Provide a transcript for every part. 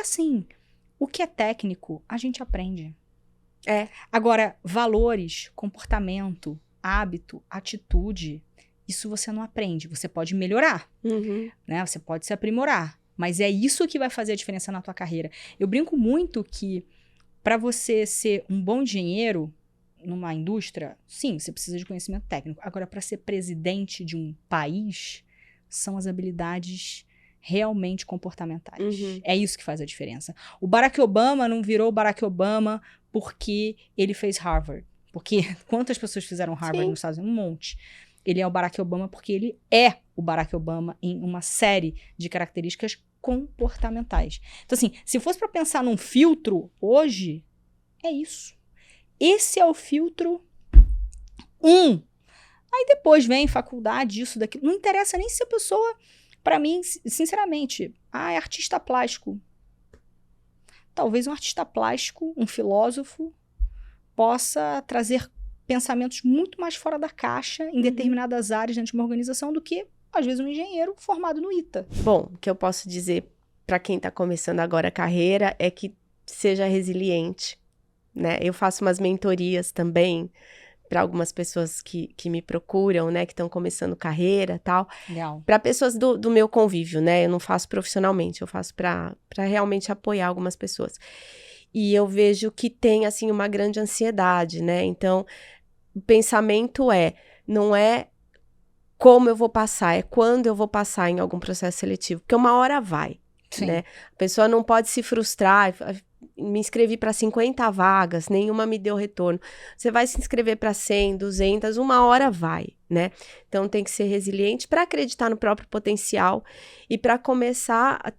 assim, o que é técnico, a gente aprende. É. Agora, valores, comportamento, hábito, atitude, isso você não aprende. Você pode melhorar, né? Você pode se aprimorar. Mas é isso que vai fazer a diferença na tua carreira. Eu brinco muito que para você ser um bom engenheiro numa indústria, sim, você precisa de conhecimento técnico. Agora, para ser presidente de um país, são as habilidades realmente comportamentais. É isso que faz a diferença. O Barack Obama não virou Barack Obama porque ele fez Harvard. Porque quantas pessoas fizeram Harvard nos Estados Unidos? Um monte. Ele é o Barack Obama porque ele é o Barack Obama em uma série de características comportamentais. Então, assim, se fosse para pensar num filtro hoje, é isso. Esse é o filtro 1. Aí depois vem faculdade, isso, daquilo. Não interessa nem se a pessoa, para mim, sinceramente, é artista plástico. Talvez um artista plástico, um filósofo, possa trazer pensamentos muito mais fora da caixa em determinadas áreas dentro de uma organização do que, às vezes, um engenheiro formado no ITA. Bom, o que eu posso dizer para quem está começando agora a carreira é que seja resiliente, né? Eu faço umas mentorias também para algumas pessoas que me procuram, né? Que estão começando carreira e tal. Legal. Para pessoas do meu convívio, né? Eu não faço profissionalmente, eu faço para realmente apoiar algumas pessoas. E eu vejo que tem, assim, uma grande ansiedade, né? Então, o pensamento não é como eu vou passar, é quando eu vou passar em algum processo seletivo. Porque uma hora vai, né? A pessoa não pode se frustrar. Me inscrevi para 50 vagas, nenhuma me deu retorno. Você vai se inscrever para 100, 200, uma hora vai, né? Então, tem que ser resiliente para acreditar no próprio potencial e para começar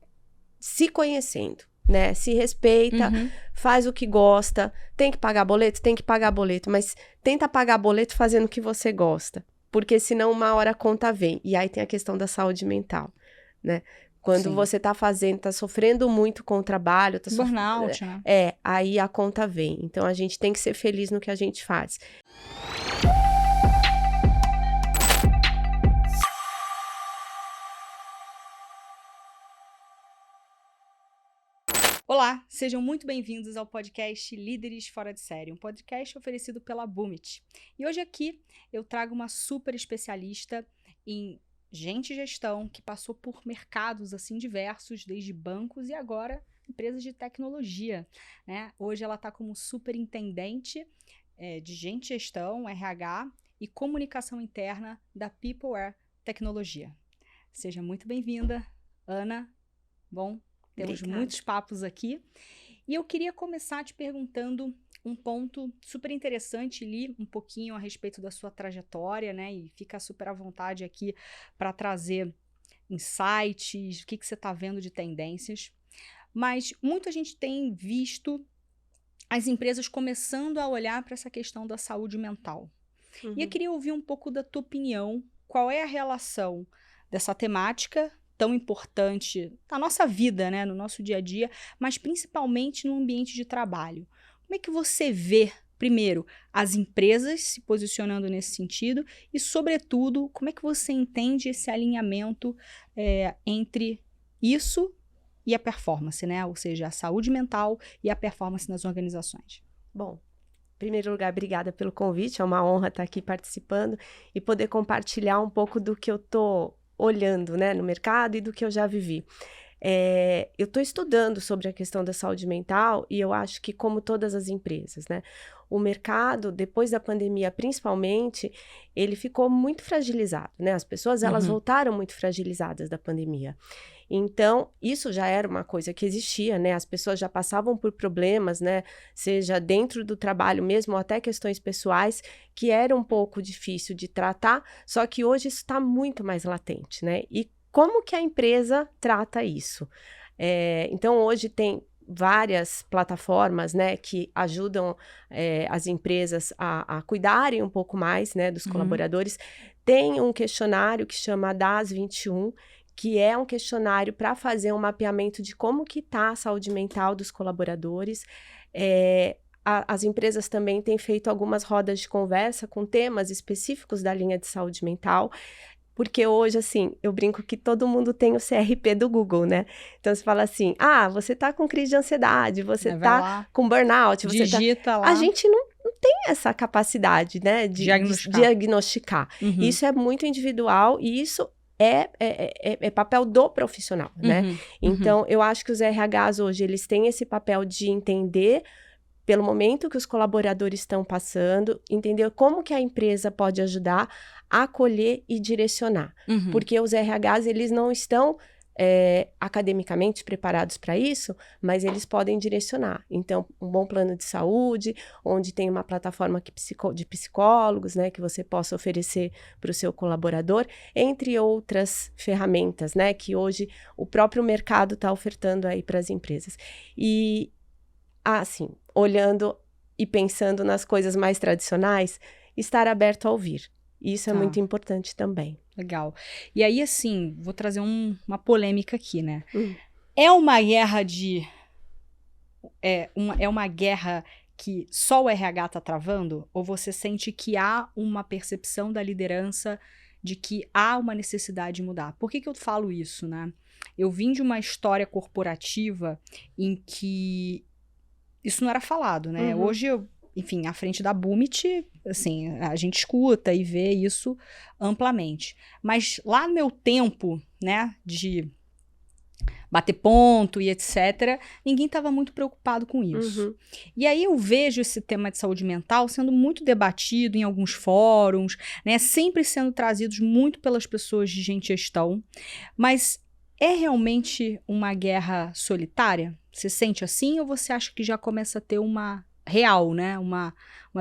se conhecendo, né? Se respeita, faz o que gosta. Tem que pagar boleto? Tem que pagar boleto, mas tenta pagar boleto fazendo o que você gosta, porque senão uma hora a conta vem. E aí tem a questão da saúde mental, né? Quando você tá sofrendo muito com o trabalho, burnout, né? Aí a conta vem. Então a gente tem que ser feliz no que a gente faz. Olá, sejam muito bem-vindos ao podcast Líderes Fora de Série, um podcast oferecido pela Boomit. E hoje aqui eu trago uma super especialista em gente e gestão que passou por mercados assim diversos, desde bancos e agora empresas de tecnologia, né? Hoje ela está como superintendente de gente e gestão, RH e comunicação interna da PeopleWare Tecnologia. Seja muito bem-vinda, Ana. Bom, temos muitos papos aqui. E eu queria começar te perguntando um ponto super interessante, li um pouquinho a respeito da sua trajetória, né? E fica super à vontade aqui para trazer insights, o que você está vendo de tendências. Mas muita gente tem visto as empresas começando a olhar para essa questão da saúde mental. E eu queria ouvir um pouco da tua opinião. Qual é a relação dessa temática tão importante na nossa vida, né, no nosso dia a dia, mas principalmente no ambiente de trabalho? Como é que você vê, primeiro, as empresas se posicionando nesse sentido e, sobretudo, como é que você entende esse alinhamento entre isso e a performance, né? Ou seja, a saúde mental e a performance nas organizações? Bom, em primeiro lugar, obrigada pelo convite, é uma honra estar aqui participando e poder compartilhar um pouco do que eu tô olhando, né, no mercado e do que eu já vivi. Eu estou estudando sobre a questão da saúde mental e eu acho que, como todas as empresas, né, o mercado, depois da pandemia principalmente, ele ficou muito fragilizado, né? As pessoas, elas voltaram muito fragilizadas da pandemia. Então, isso já era uma coisa que existia, né? As pessoas já passavam por problemas, né? Seja dentro do trabalho mesmo, ou até questões pessoais, que era um pouco difícil de tratar, só que hoje isso está muito mais latente, né? E como que a empresa trata isso? Então, hoje tem várias plataformas, né, que ajudam as empresas a cuidarem um pouco mais, né, dos colaboradores. Tem um questionário que chama DAS 21, que é um questionário para fazer um mapeamento de como que está a saúde mental dos colaboradores. As empresas também têm feito algumas rodas de conversa com temas específicos da linha de saúde mental. Porque hoje, assim, eu brinco que todo mundo tem o CRP do Google, né? Então, você fala assim, você tá com crise de ansiedade, você Vai tá lá, com burnout, você tá... digita lá. A gente não tem essa capacidade, né, de diagnosticar. Isso é muito individual e isso é papel do profissional, né? Então, eu acho que os RHs hoje, eles têm esse papel de entender pelo momento que os colaboradores estão passando, entender como que a empresa pode ajudar a acolher e direcionar. Porque os RHs, eles não estão academicamente preparados para isso, mas eles podem direcionar. Então, um bom plano de saúde, onde tem uma plataforma de psicólogos, né, que você possa oferecer para o seu colaborador, entre outras ferramentas, né, que hoje o próprio mercado está ofertando aí para as empresas. E, assim, olhando e pensando nas coisas mais tradicionais, estar aberto a ouvir. Isso é muito importante também. Legal. E aí, assim, vou trazer uma polêmica aqui, né? É uma guerra de... É uma guerra que só o RH tá travando? Ou você sente que há uma percepção da liderança de que há uma necessidade de mudar? Por que eu falo isso, né? Eu vim de uma história corporativa em que isso não era falado, né? Hoje, enfim, à frente da Bumit, assim, a gente escuta e vê isso amplamente. Mas lá no meu tempo, né, de bater ponto e etc., ninguém estava muito preocupado com isso. E aí eu vejo esse tema de saúde mental sendo muito debatido em alguns fóruns, né, sempre sendo trazidos muito pelas pessoas de gente gestão, mas é realmente uma guerra solitária? Você sente assim ou você acha que já começa a ter uma real, né, uma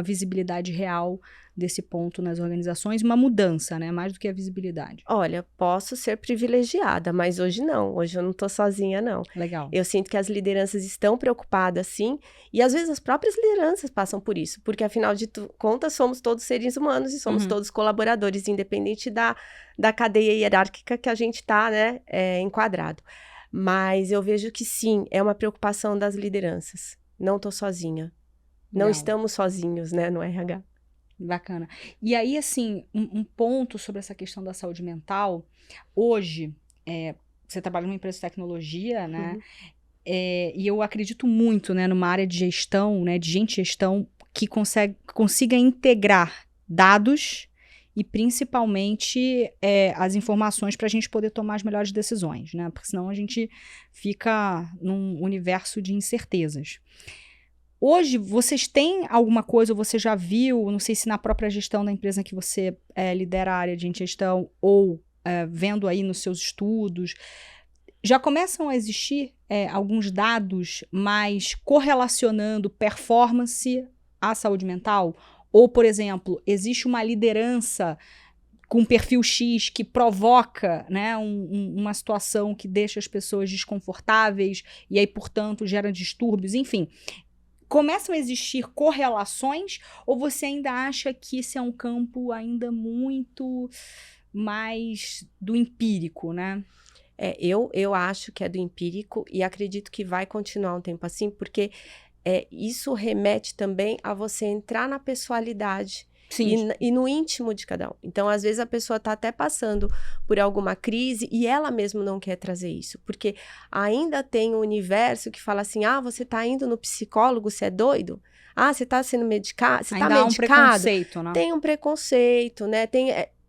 visibilidade real desse ponto nas organizações, uma mudança, né, mais do que a visibilidade? Olha, posso ser privilegiada, mas hoje não. Hoje eu não tô sozinha, não. Legal. Eu sinto que as lideranças estão preocupadas, sim, e às vezes as próprias lideranças passam por isso, porque afinal de contas somos todos seres humanos e somos todos colaboradores, independente da cadeia hierárquica que a gente tá, né, enquadrado. Mas eu vejo que sim, é uma preocupação das lideranças. Não tô sozinha. Não estamos sozinhos, né, no RH. Bacana. E aí, assim, um ponto sobre essa questão da saúde mental. Hoje, você trabalha numa empresa de tecnologia, né? E eu acredito muito, né, numa área de gestão, né, de gente de gestão que consiga integrar dados e principalmente as informações para a gente poder tomar as melhores decisões, né? Porque senão a gente fica num universo de incertezas. Hoje, vocês têm alguma coisa, ou você já viu, não sei se na própria gestão da empresa que você lidera a área de gestão, ou vendo aí nos seus estudos, já começam a existir alguns dados mais correlacionando performance à saúde mental? Ou, por exemplo, existe uma liderança com perfil X que provoca, né, uma situação que deixa as pessoas desconfortáveis e aí, portanto, gera distúrbios, enfim... Começam a existir correlações ou você ainda acha que esse é um campo ainda muito mais do empírico, né? Eu acho que é do empírico e acredito que vai continuar um tempo assim, porque isso remete também a você entrar na pessoalidade e no íntimo de cada um. Então, às vezes, a pessoa está até passando por alguma crise e ela mesma não quer trazer isso, porque ainda tem um universo que fala assim, você está indo no psicólogo, você é doido? Você está sendo medicado? Você está medicado? Ainda há um preconceito, né? Tem um preconceito, né?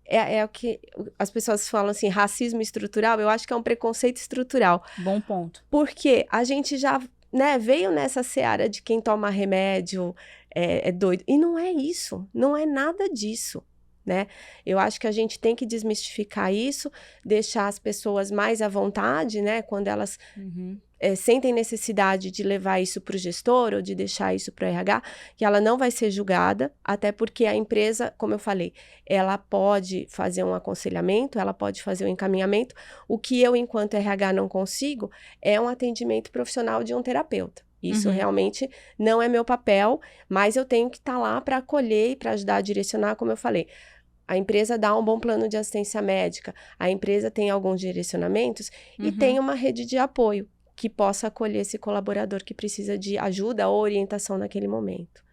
É o que as pessoas falam assim, racismo estrutural, eu acho que é um preconceito estrutural. Bom ponto. Porque a gente já... né, veio nessa seara de quem toma remédio é doido. E não é isso, não é nada disso, né? Eu acho que a gente tem que desmistificar isso, deixar as pessoas mais à vontade, né? Quando elas sentem necessidade de levar isso para o gestor ou de deixar isso para o RH, que ela não vai ser julgada, até porque a empresa, como eu falei, ela pode fazer um aconselhamento, ela pode fazer um encaminhamento. O que eu, enquanto RH, não consigo é um atendimento profissional de um terapeuta. Isso realmente não é meu papel, mas eu tenho que estar lá para acolher e para ajudar a direcionar, como eu falei. A empresa dá um bom plano de assistência médica, a empresa tem alguns direcionamentos e tem uma rede de apoio que possa acolher esse colaborador que precisa de ajuda ou orientação naquele momento.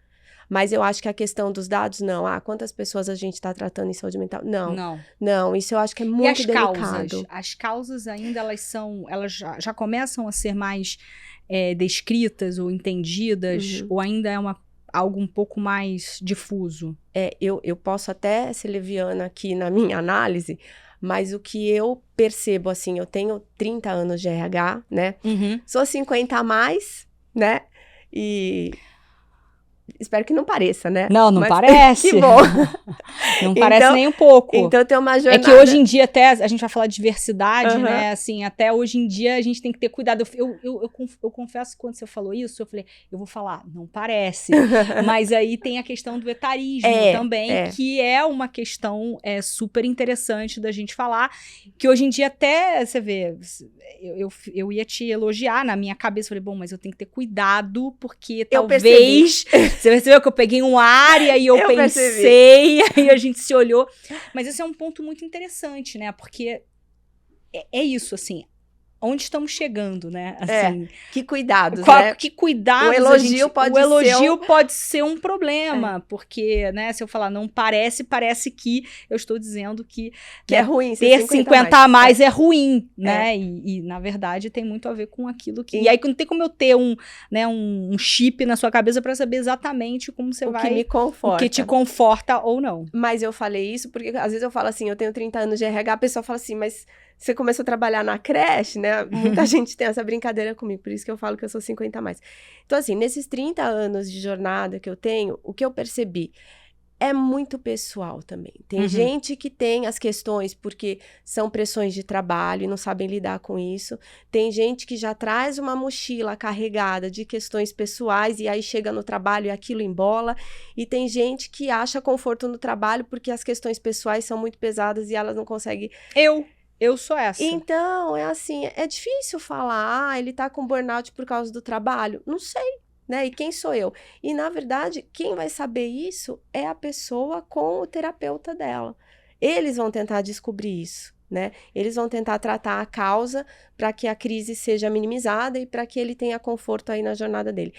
Mas eu acho que a questão dos dados, não. Quantas pessoas a gente está tratando em saúde mental? Não. Não. Não, isso eu acho que é muito delicado. Causas? As causas ainda, elas já começam a ser mais descritas ou entendidas, ou ainda é algo um pouco mais difuso? Eu posso até ser leviana aqui na minha análise, mas o que eu percebo, assim, eu tenho 30 anos de RH, né? Sou 50 a mais, né? E espero que não pareça, né? Não parece. Que bom. Não parece nem um pouco. Então tem uma jornada... É que hoje em dia até, a gente vai falar de diversidade, né? Assim, até hoje em dia a gente tem que ter cuidado. Eu confesso que quando você falou isso, eu falei, eu vou falar, não parece. Mas aí tem a questão do etarismo também, que é uma questão super interessante da gente falar, que hoje em dia até, você vê, eu ia te elogiar na minha cabeça, falei, bom, mas eu tenho que ter cuidado, porque talvez... Você percebeu que eu peguei uma área e eu pensei, aí a gente se olhou. Mas esse é um ponto muito interessante, né? Porque é isso, assim, onde estamos chegando, né? Assim, que cuidados, né? Que cuidados. O elogio pode ser um problema, porque, né, se eu falar não parece que eu estou dizendo que é ruim. Ter 50 a mais é ruim, né? E, na verdade, tem muito a ver com aquilo que... E aí, não tem como eu ter um chip na sua cabeça para saber exatamente como você vai... O que me conforta. O que te conforta ou não. Mas eu falei isso porque, às vezes, eu falo assim, eu tenho 30 anos de RH, a pessoa fala assim, mas... Você começou a trabalhar na creche, né? Muita gente tem essa brincadeira comigo, por isso que eu falo que eu sou 50 a mais. Então, assim, nesses 30 anos de jornada que eu tenho, o que eu percebi é muito pessoal também. Tem gente que tem as questões porque são pressões de trabalho e não sabem lidar com isso. Tem gente que já traz uma mochila carregada de questões pessoais e aí chega no trabalho e aquilo embola. E tem gente que acha conforto no trabalho porque as questões pessoais são muito pesadas e elas não conseguem... Eu sou essa. Então, é assim, é difícil falar, ele tá com burnout por causa do trabalho. Não sei, né? E quem sou eu? E, na verdade, quem vai saber isso é a pessoa com o terapeuta dela. Eles vão tentar descobrir isso, né? Eles vão tentar tratar a causa para que a crise seja minimizada e para que ele tenha conforto aí na jornada dele.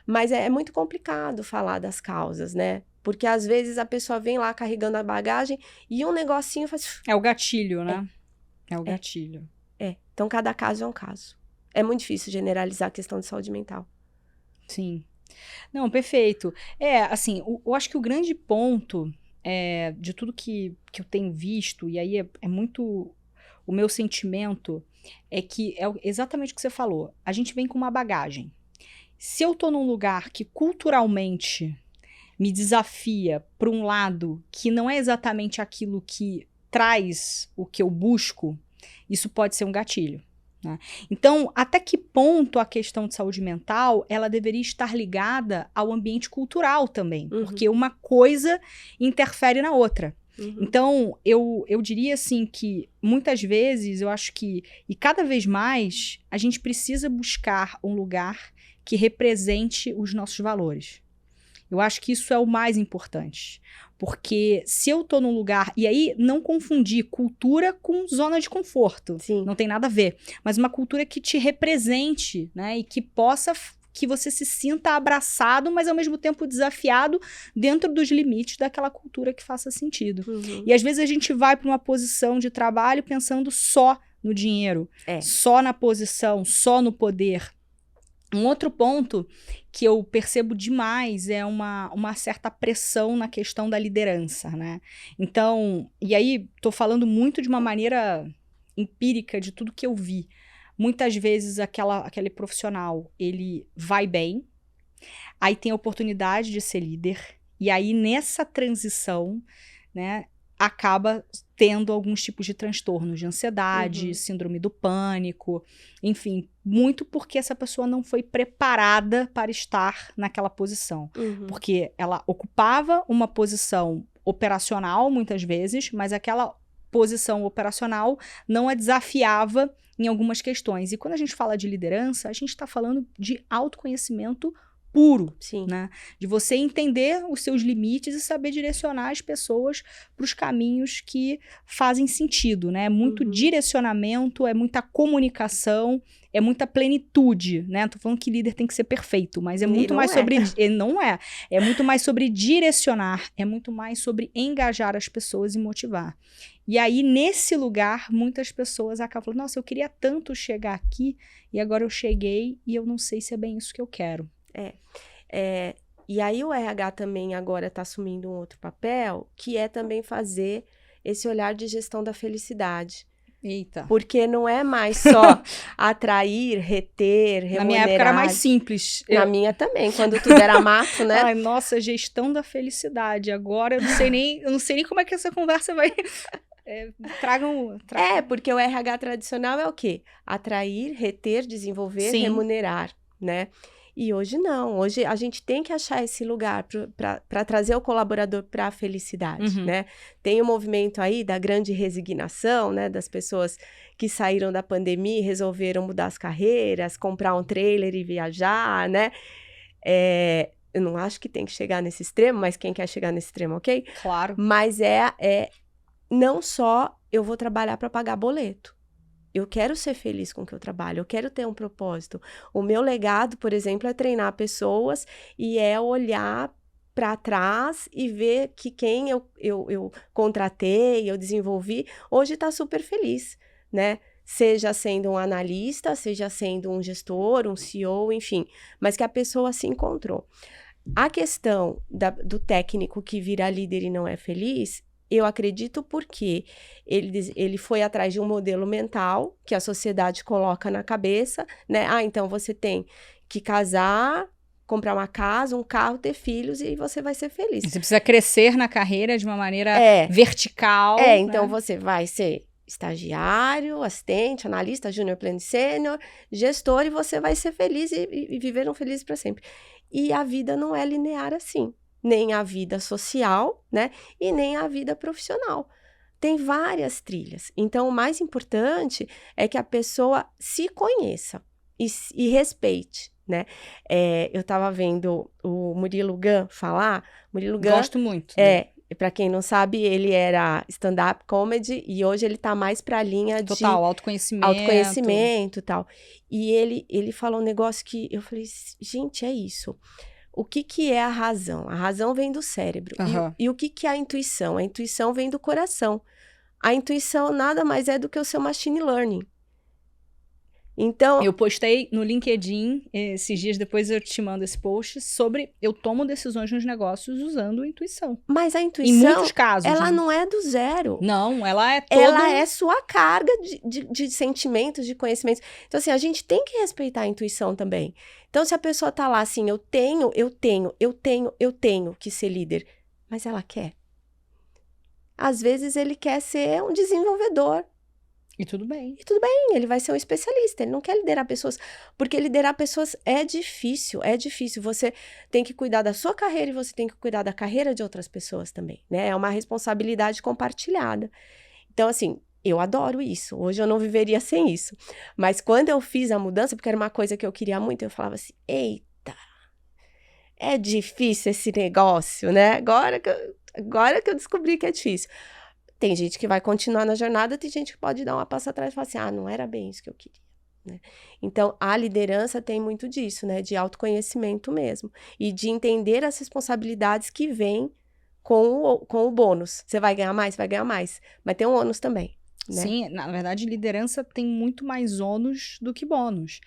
Mas é muito complicado falar das causas, né? Porque, às vezes, a pessoa vem lá carregando a bagagem e um negocinho faz... É o gatilho, né? É o gatilho. Então, cada caso é um caso. É muito difícil generalizar a questão de saúde mental. Sim. Não, perfeito. Assim, eu acho que o grande ponto de tudo que eu tenho visto, e aí é muito... O meu sentimento é que é exatamente o que você falou. A gente vem com uma bagagem. Se eu tô num lugar que culturalmente me desafia para um lado que não é exatamente aquilo que traz o que eu busco, isso pode ser um gatilho, né? Então, até que ponto a questão de saúde mental, ela deveria estar ligada ao ambiente cultural também, porque uma coisa interfere na outra. Então, eu diria assim que muitas vezes, eu acho que, e cada vez mais, a gente precisa buscar um lugar que represente os nossos valores. Eu acho que isso é o mais importante. Porque se eu tô num lugar... E aí, não confundir cultura com zona de conforto. Sim. Não tem nada a ver. Mas uma cultura que te represente, né? E que possa... Que você se sinta abraçado, mas ao mesmo tempo desafiado dentro dos limites daquela cultura que faça sentido. E às vezes a gente vai para uma posição de trabalho pensando só no dinheiro. Só na posição, só no poder. Um outro ponto que eu percebo demais é uma certa pressão na questão da liderança, né? Então, e aí tô falando muito de uma maneira empírica de tudo que eu vi. Muitas vezes aquele profissional, ele vai bem, aí tem a oportunidade de ser líder, e aí nessa transição, né, acaba tendo alguns tipos de transtornos de ansiedade, síndrome do pânico, enfim, muito porque essa pessoa não foi preparada para estar naquela posição. Porque ela ocupava uma posição operacional, muitas vezes, mas aquela posição operacional não a desafiava em algumas questões. E quando a gente fala de liderança, a gente está falando de autoconhecimento puro, né? De você entender os seus limites e saber direcionar as pessoas para os caminhos que fazem sentido, né? É muito direcionamento, é muita comunicação, é muita plenitude, né? Tô falando que líder tem que ser perfeito, mas é muito mais sobre... Não é. É muito mais sobre direcionar, é muito mais sobre engajar as pessoas e motivar. E aí, nesse lugar, muitas pessoas acabam falando, nossa, eu queria tanto chegar aqui, e agora eu cheguei e eu não sei se é bem isso que eu quero. E aí o RH também agora está assumindo um outro papel, que é também fazer esse olhar de gestão da felicidade. Eita. Porque não é mais só atrair, reter, remunerar. Na minha época era mais simples. Na minha também, quando tudo era mato, né? Ai, nossa, gestão da felicidade. Agora eu não sei nem como é que essa conversa vai... Tragam. Porque o RH tradicional é o quê? Atrair, reter, desenvolver, Sim. remunerar, né? E hoje não, hoje a gente tem que achar esse lugar para trazer o colaborador para a felicidade, né? Tem o movimento aí da grande resignação, né? Das pessoas que saíram da pandemia e resolveram mudar as carreiras, comprar um trailer e viajar, né? Eu não acho que tem que chegar nesse extremo, mas quem quer chegar nesse extremo, ok? Claro. Mas não só eu vou trabalhar para pagar boleto. Eu quero ser feliz com o que eu trabalho, eu quero ter um propósito. O meu legado, por exemplo, é treinar pessoas e é olhar para trás e ver que quem eu contratei, eu desenvolvi, hoje está super feliz, né? Seja sendo um analista, seja sendo um gestor, um CEO, enfim, mas que a pessoa se encontrou. A questão do técnico que vira líder e não é feliz, eu acredito porque ele foi atrás de um modelo mental que a sociedade coloca na cabeça, né? Então você tem que casar, comprar uma casa, um carro, ter filhos e você vai ser feliz. Você precisa crescer na carreira de uma maneira vertical. Então você vai ser estagiário, assistente, analista, júnior, pleno, sênior, gestor e você vai ser feliz e viver um feliz para sempre. E a vida não é linear assim. Nem a vida social, né? E nem a vida profissional. Tem várias trilhas. Então, o mais importante é que a pessoa se conheça e respeite, né? Eu estava vendo o Murilo Gun falar. Murilo Gun, gosto muito. Para quem não sabe, ele era stand-up comedy e hoje ele tá mais para a linha de... Total, autoconhecimento. Autoconhecimento e tal. E ele falou um negócio que eu falei, gente, é isso. O que é a razão? A razão vem do cérebro. E o que é a intuição? A intuição vem do coração. A intuição nada mais é do que o seu machine learning. Então... Eu postei no LinkedIn, esses dias depois eu te mando esse post, sobre eu tomo decisões nos negócios usando intuição. Mas a intuição, em muitos casos, ela não é do zero. Não, ela é toda... Ela é sua carga de sentimentos, de conhecimentos. Então, assim, a gente tem que respeitar a intuição também. Então, se a pessoa tá lá assim, eu tenho que ser líder, mas ela quer. Às vezes ele quer ser um desenvolvedor. E tudo bem. Ele vai ser um especialista, ele não quer liderar pessoas, porque liderar pessoas é difícil. Você tem que cuidar da sua carreira e você tem que cuidar da carreira de outras pessoas também, né? É uma responsabilidade compartilhada. Então, assim, eu adoro isso. Hoje eu não viveria sem isso. Mas quando eu fiz a mudança, porque era uma coisa que eu queria muito, eu falava assim, eita, é difícil esse negócio, né? Agora que eu descobri que é difícil. Tem gente que vai continuar na jornada, tem gente que pode dar uma passa atrás e falar assim, não era bem isso que eu queria, né? Então, a liderança tem muito disso, né? De autoconhecimento mesmo. E de entender as responsabilidades que vêm com o bônus. Você vai ganhar mais? Vai ganhar mais. Mas tem um ônus também, né? Sim, na verdade, liderança tem muito mais ônus do que bônus.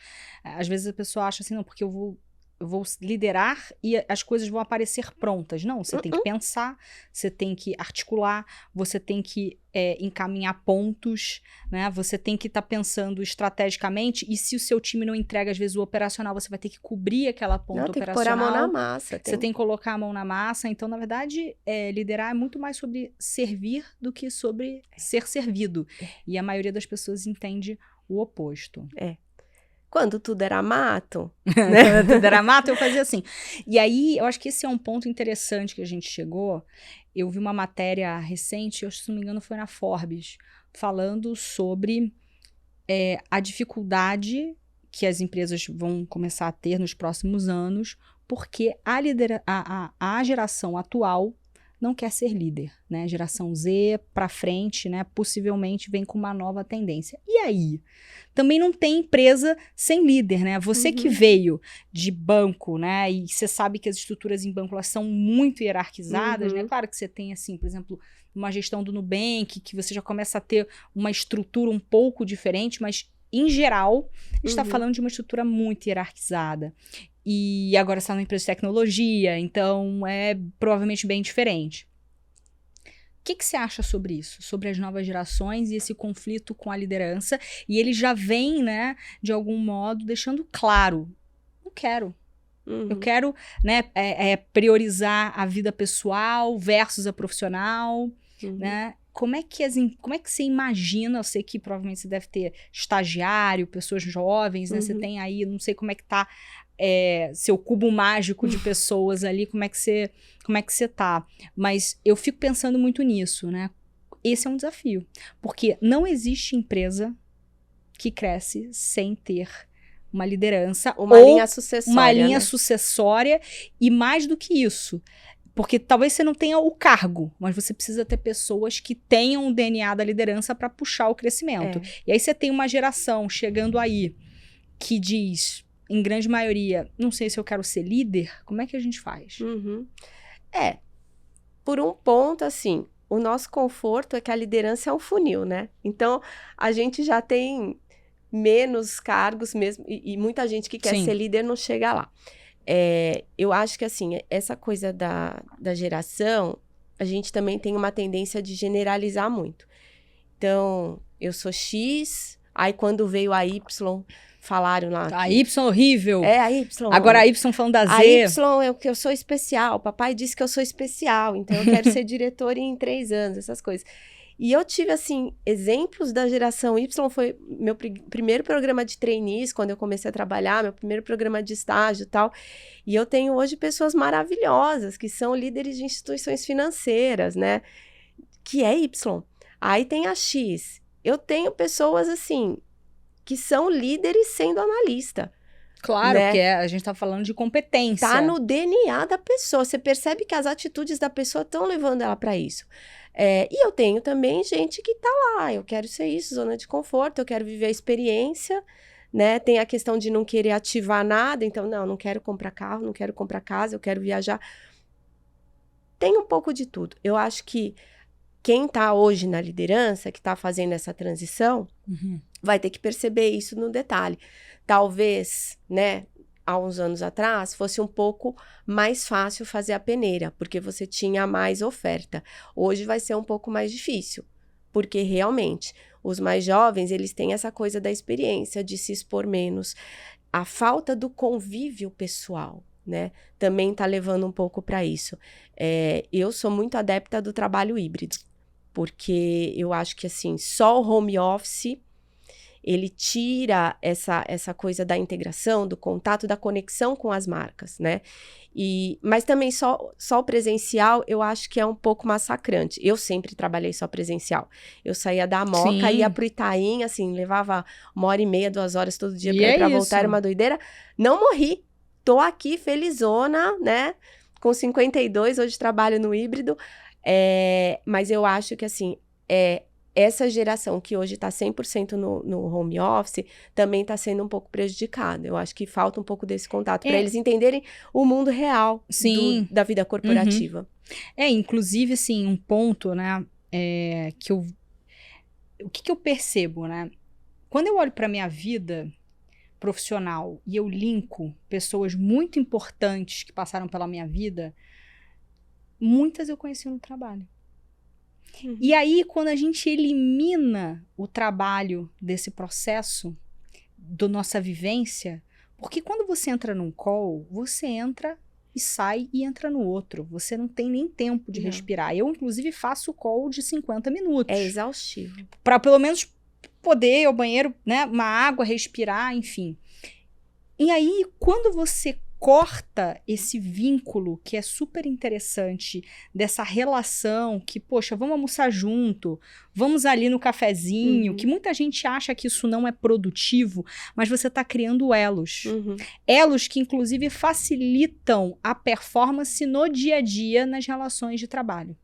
Às vezes a pessoa acha assim, não, porque eu vou liderar e as coisas vão aparecer prontas. Não, você tem que pensar, você tem que articular, você tem que encaminhar pontos, né? Você tem que estar pensando estrategicamente e se o seu time não entrega, às vezes, o operacional, você vai ter que cobrir aquela ponta operacional. Tem que pôr a mão na massa. Você tem que colocar a mão na massa. Então, na verdade, liderar é muito mais sobre servir do que sobre ser servido. E a maioria das pessoas entende o oposto. Quando tudo era mato, né? Quando tudo era mato, eu fazia assim. E aí, eu acho que esse é um ponto interessante que a gente chegou. Eu vi uma matéria recente, se não me engano foi na Forbes, falando sobre a dificuldade que as empresas vão começar a ter nos próximos anos, porque a geração atual, não quer ser líder, né? Geração Z para frente, né? Possivelmente vem com uma nova tendência. E aí? Também não tem empresa sem líder, né? Você que veio de banco, né? E você sabe que as estruturas em banco elas são muito hierarquizadas, né? Claro que você tem, assim, por exemplo, uma gestão do Nubank, que você já começa a ter uma estrutura um pouco diferente, mas em geral, a gente está falando de uma estrutura muito hierarquizada. E agora está numa empresa de tecnologia, então é provavelmente bem diferente. O que você acha sobre isso? Sobre as novas gerações e esse conflito com a liderança? E ele já vem, né, de algum modo, deixando claro, não quero. Eu quero, né, priorizar a vida pessoal versus a profissional, né? Como é que você imagina? Eu sei que provavelmente você deve ter estagiário, pessoas jovens, né? Você tem aí, não sei como é que tá seu cubo mágico de pessoas ali, como é que você tá. Mas eu fico pensando muito nisso, né? Esse é um desafio. Porque não existe empresa que cresce sem ter uma liderança uma linha sucessória, uma linha sucessória, e mais do que isso, porque talvez você não tenha o cargo, mas você precisa ter pessoas que tenham o DNA da liderança para puxar o crescimento. E aí você tem uma geração chegando aí que diz, em grande maioria, não sei se eu quero ser líder, como é que a gente faz? Por um ponto, assim, o nosso conforto é que a liderança é um funil, né? Então, a gente já tem menos cargos mesmo, e muita gente que quer ser líder não chega lá. Eu acho que, assim, essa coisa da geração, a gente também tem uma tendência de generalizar muito. Então, eu sou X, aí quando veio a Y, falaram lá... A Y horrível. A Y. Agora a Y falando da Z. A Y é que eu sou especial, papai disse que eu sou especial, então eu quero ser diretor em 3 anos, essas coisas. E eu tive, assim, exemplos da geração Y, foi meu primeiro programa de trainees, quando eu comecei a trabalhar, meu primeiro programa de estágio e tal. E eu tenho hoje pessoas maravilhosas, que são líderes de instituições financeiras, né? Que é Y. Aí tem a X. Eu tenho pessoas, assim, que são líderes sendo analista. Claro, né? Porque a gente tá falando de competência. Tá no DNA da pessoa. Você percebe que as atitudes da pessoa estão levando ela para isso. E eu tenho também gente que tá lá, eu quero ser isso, zona de conforto, eu quero viver a experiência, né? Tem a questão de não querer ativar nada, então, não quero comprar carro, não quero comprar casa, eu quero viajar. Tem um pouco de tudo. Eu acho que quem tá hoje na liderança, que tá fazendo essa transição, vai ter que perceber isso no detalhe. Talvez, né, há uns anos atrás, fosse um pouco mais fácil fazer a peneira, porque você tinha mais oferta. Hoje vai ser um pouco mais difícil, porque realmente os mais jovens, eles têm essa coisa da experiência, de se expor menos. A falta do convívio pessoal, né, também tá levando um pouco para isso. Eu sou muito adepta do trabalho híbrido, porque eu acho que, assim, só o home office... ele tira essa coisa da integração, do contato, da conexão com as marcas, né? Mas também só o presencial, eu acho que é um pouco massacrante. Eu sempre trabalhei só presencial. Eu saía da Moca, ia pro Itaim, assim, levava 1h30, 2 horas todo dia pra ir pra voltar, era uma doideira. Não morri. Tô aqui, felizona, né? Com 52, hoje trabalho no híbrido. Mas eu acho que, assim, essa geração que hoje está 100% no home office também está sendo um pouco prejudicada. Eu acho que falta um pouco desse contato para eles entenderem o mundo real da vida corporativa. Inclusive, assim, um ponto, né, o que eu percebo, né? Quando eu olho para minha vida profissional e eu linko pessoas muito importantes que passaram pela minha vida, muitas eu conheci no trabalho. E aí, quando a gente elimina o trabalho desse processo, da nossa vivência, porque quando você entra num call, você entra e sai e entra no outro. Você não tem nem tempo de respirar. Eu, inclusive, faço call de 50 minutos. É exaustivo. Para pelo menos poder ir ao banheiro, né, uma água, respirar, enfim. E aí, quando você corta esse vínculo que é super interessante dessa relação que, poxa, vamos almoçar junto, vamos ali no cafezinho, que muita gente acha que isso não é produtivo, mas você está criando elos. Elos que, inclusive, facilitam a performance no dia a dia nas relações de trabalho.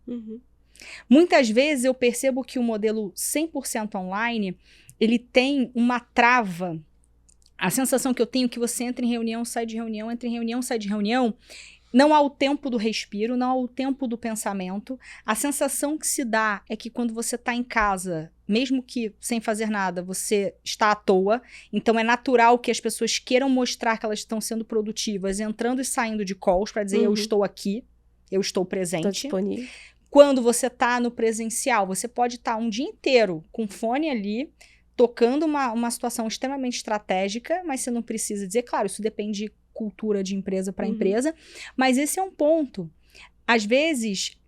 Muitas vezes eu percebo que o modelo 100% online, ele tem uma trava. A sensação que eu tenho é que você entra em reunião, sai de reunião, entra em reunião, sai de reunião. Não há o tempo do respiro, não há o tempo do pensamento. A sensação que se dá é que quando você está em casa, mesmo que sem fazer nada, você está à toa. Então é natural que as pessoas queiram mostrar que elas estão sendo produtivas, entrando e saindo de calls para dizer eu estou aqui, eu estou presente. Estou disponível. Quando você está no presencial, você pode estar um dia inteiro com fone ali, tocando uma situação extremamente estratégica, mas você não precisa dizer, claro, isso depende de cultura de empresa para empresa, mas esse é um ponto. Às vezes,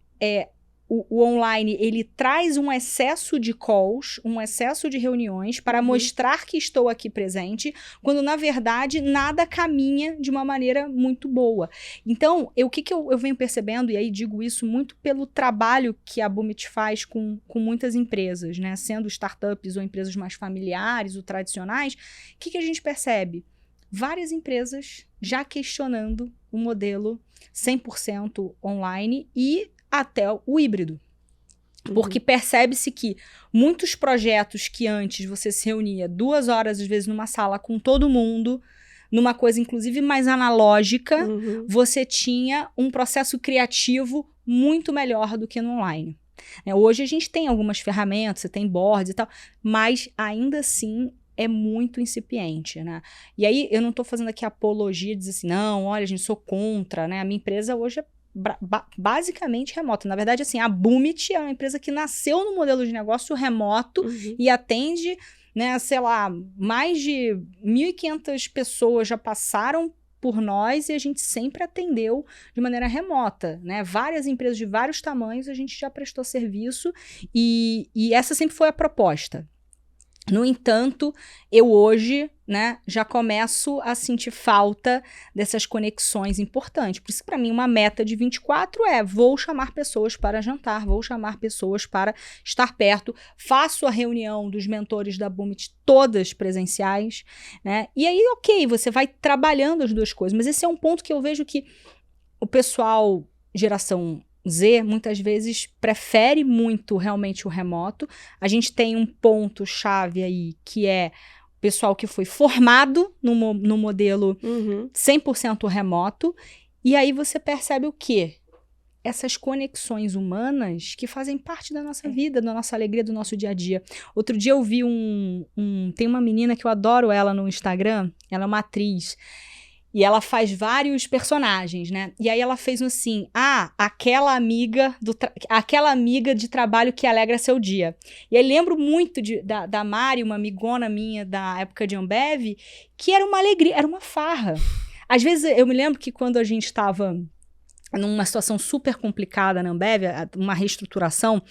o online, ele traz um excesso de calls, um excesso de reuniões para mostrar que estou aqui presente, quando, na verdade, nada caminha de uma maneira muito boa. Então, o que eu venho percebendo, e aí digo isso muito pelo trabalho que a Boomit faz com muitas empresas, né? Sendo startups ou empresas mais familiares ou tradicionais, o que a gente percebe? Várias empresas já questionando o modelo 100% online e até o híbrido. Porque percebe-se que muitos projetos que antes você se reunia 2 horas, às vezes, numa sala com todo mundo, numa coisa, inclusive, mais analógica, você tinha um processo criativo muito melhor do que no online. Hoje a gente tem algumas ferramentas, você tem boards e tal, mas ainda assim é muito incipiente, né? E aí eu não estou fazendo aqui apologia, dizer assim, não, olha, a gente sou contra, né? A minha empresa hoje é basicamente remota. Na verdade, assim, a Boomit é uma empresa que nasceu no modelo de negócio remoto e atende, né, sei lá, mais de 1.500 pessoas já passaram por nós e a gente sempre atendeu de maneira remota, né? Várias empresas de vários tamanhos a gente já prestou serviço e essa sempre foi a proposta. No entanto, eu hoje, né, já começo a sentir falta dessas conexões importantes. Por isso, para mim, uma meta de 24 vou chamar pessoas para jantar, vou chamar pessoas para estar perto, faço a reunião dos mentores da Boomit todas presenciais, né? E aí, ok, você vai trabalhando as duas coisas, mas esse é um ponto que eu vejo que o pessoal, geração Z, muitas vezes prefere muito realmente o remoto. A gente tem um ponto-chave aí, que é o pessoal que foi formado no modelo 100% remoto, e aí você percebe o quê? Essas conexões humanas que fazem parte da nossa vida, da nossa alegria, do nosso dia a dia. Outro dia eu vi tem uma menina que eu adoro ela no Instagram, ela é uma atriz, e ela faz vários personagens, né? E aí ela fez assim, aquela amiga de trabalho que alegra seu dia. E aí lembro muito da Mari, uma amigona minha da época de Ambev, que era uma alegria, era uma farra. Às vezes eu me lembro que quando a gente estava numa situação super complicada na Ambev, uma reestruturação,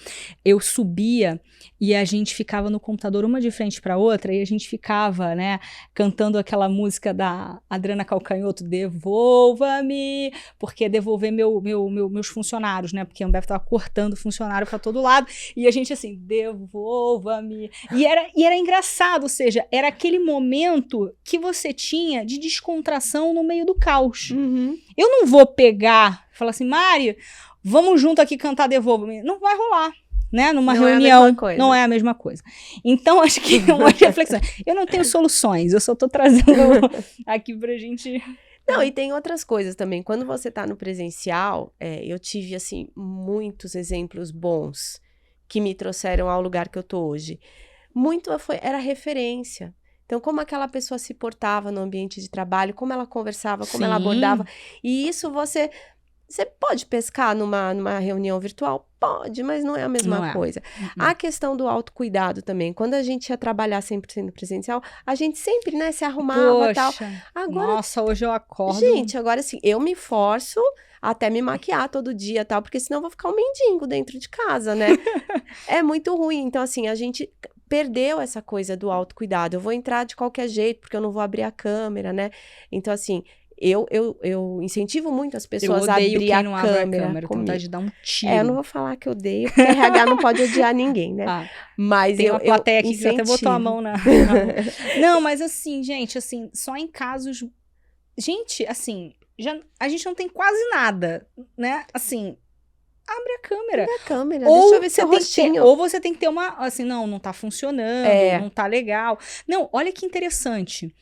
eu subia e a gente ficava no computador uma de frente para outra e a gente ficava, né, cantando aquela música da Adriana Calcanhoto, devolva-me, porque devolver meus funcionários, né, porque a Ambev estava cortando funcionário para todo lado e a gente assim, devolva-me, e era engraçado, ou seja, era aquele momento que você tinha de descontração no meio do caos. Eu não vou pegar, falar assim, Mari, vamos junto aqui cantar Devolva-me. Não vai rolar, né? Numa reunião, não é a mesma coisa. Então, acho que uma reflexão. Eu não tenho soluções, eu só tô trazendo aqui pra gente... Não, e tem outras coisas também. Quando você tá no presencial, eu tive, assim, muitos exemplos bons que me trouxeram ao lugar que eu tô hoje. Muito era referência. Então, como aquela pessoa se portava no ambiente de trabalho, como ela conversava, como ela abordava. E isso você pode pescar numa reunião virtual? Pode, mas não é a mesma coisa. A questão do autocuidado também. Quando a gente ia trabalhar 100% presencial, a gente sempre, né, se arrumava e tal. Agora, nossa, hoje eu acordo... Gente, agora assim, eu me forço até me maquiar todo dia e tal, porque senão eu vou ficar um mendigo dentro de casa, né? É muito ruim. Então, assim, a gente... perdeu essa coisa do autocuidado. Eu vou entrar de qualquer jeito, porque eu não vou abrir a câmera, né? Então, assim, eu incentivo muito as pessoas a odeio abrir quem a não abre a câmera câmera, tenho vontade de dar um tiro. Eu não vou falar que eu odeio, porque RH não pode odiar ninguém, né? Mas tem uma plateia aqui incentivo. que já até botou a mão na Não, mas assim, gente, assim, só em casos... Gente, assim, a gente não tem quase nada, né? Assim, abre a câmera. Abre a câmera, deixa eu ver seu rostinho. Ou você tem que ter uma, assim, não tá funcionando, não tá legal. Não, olha que interessante.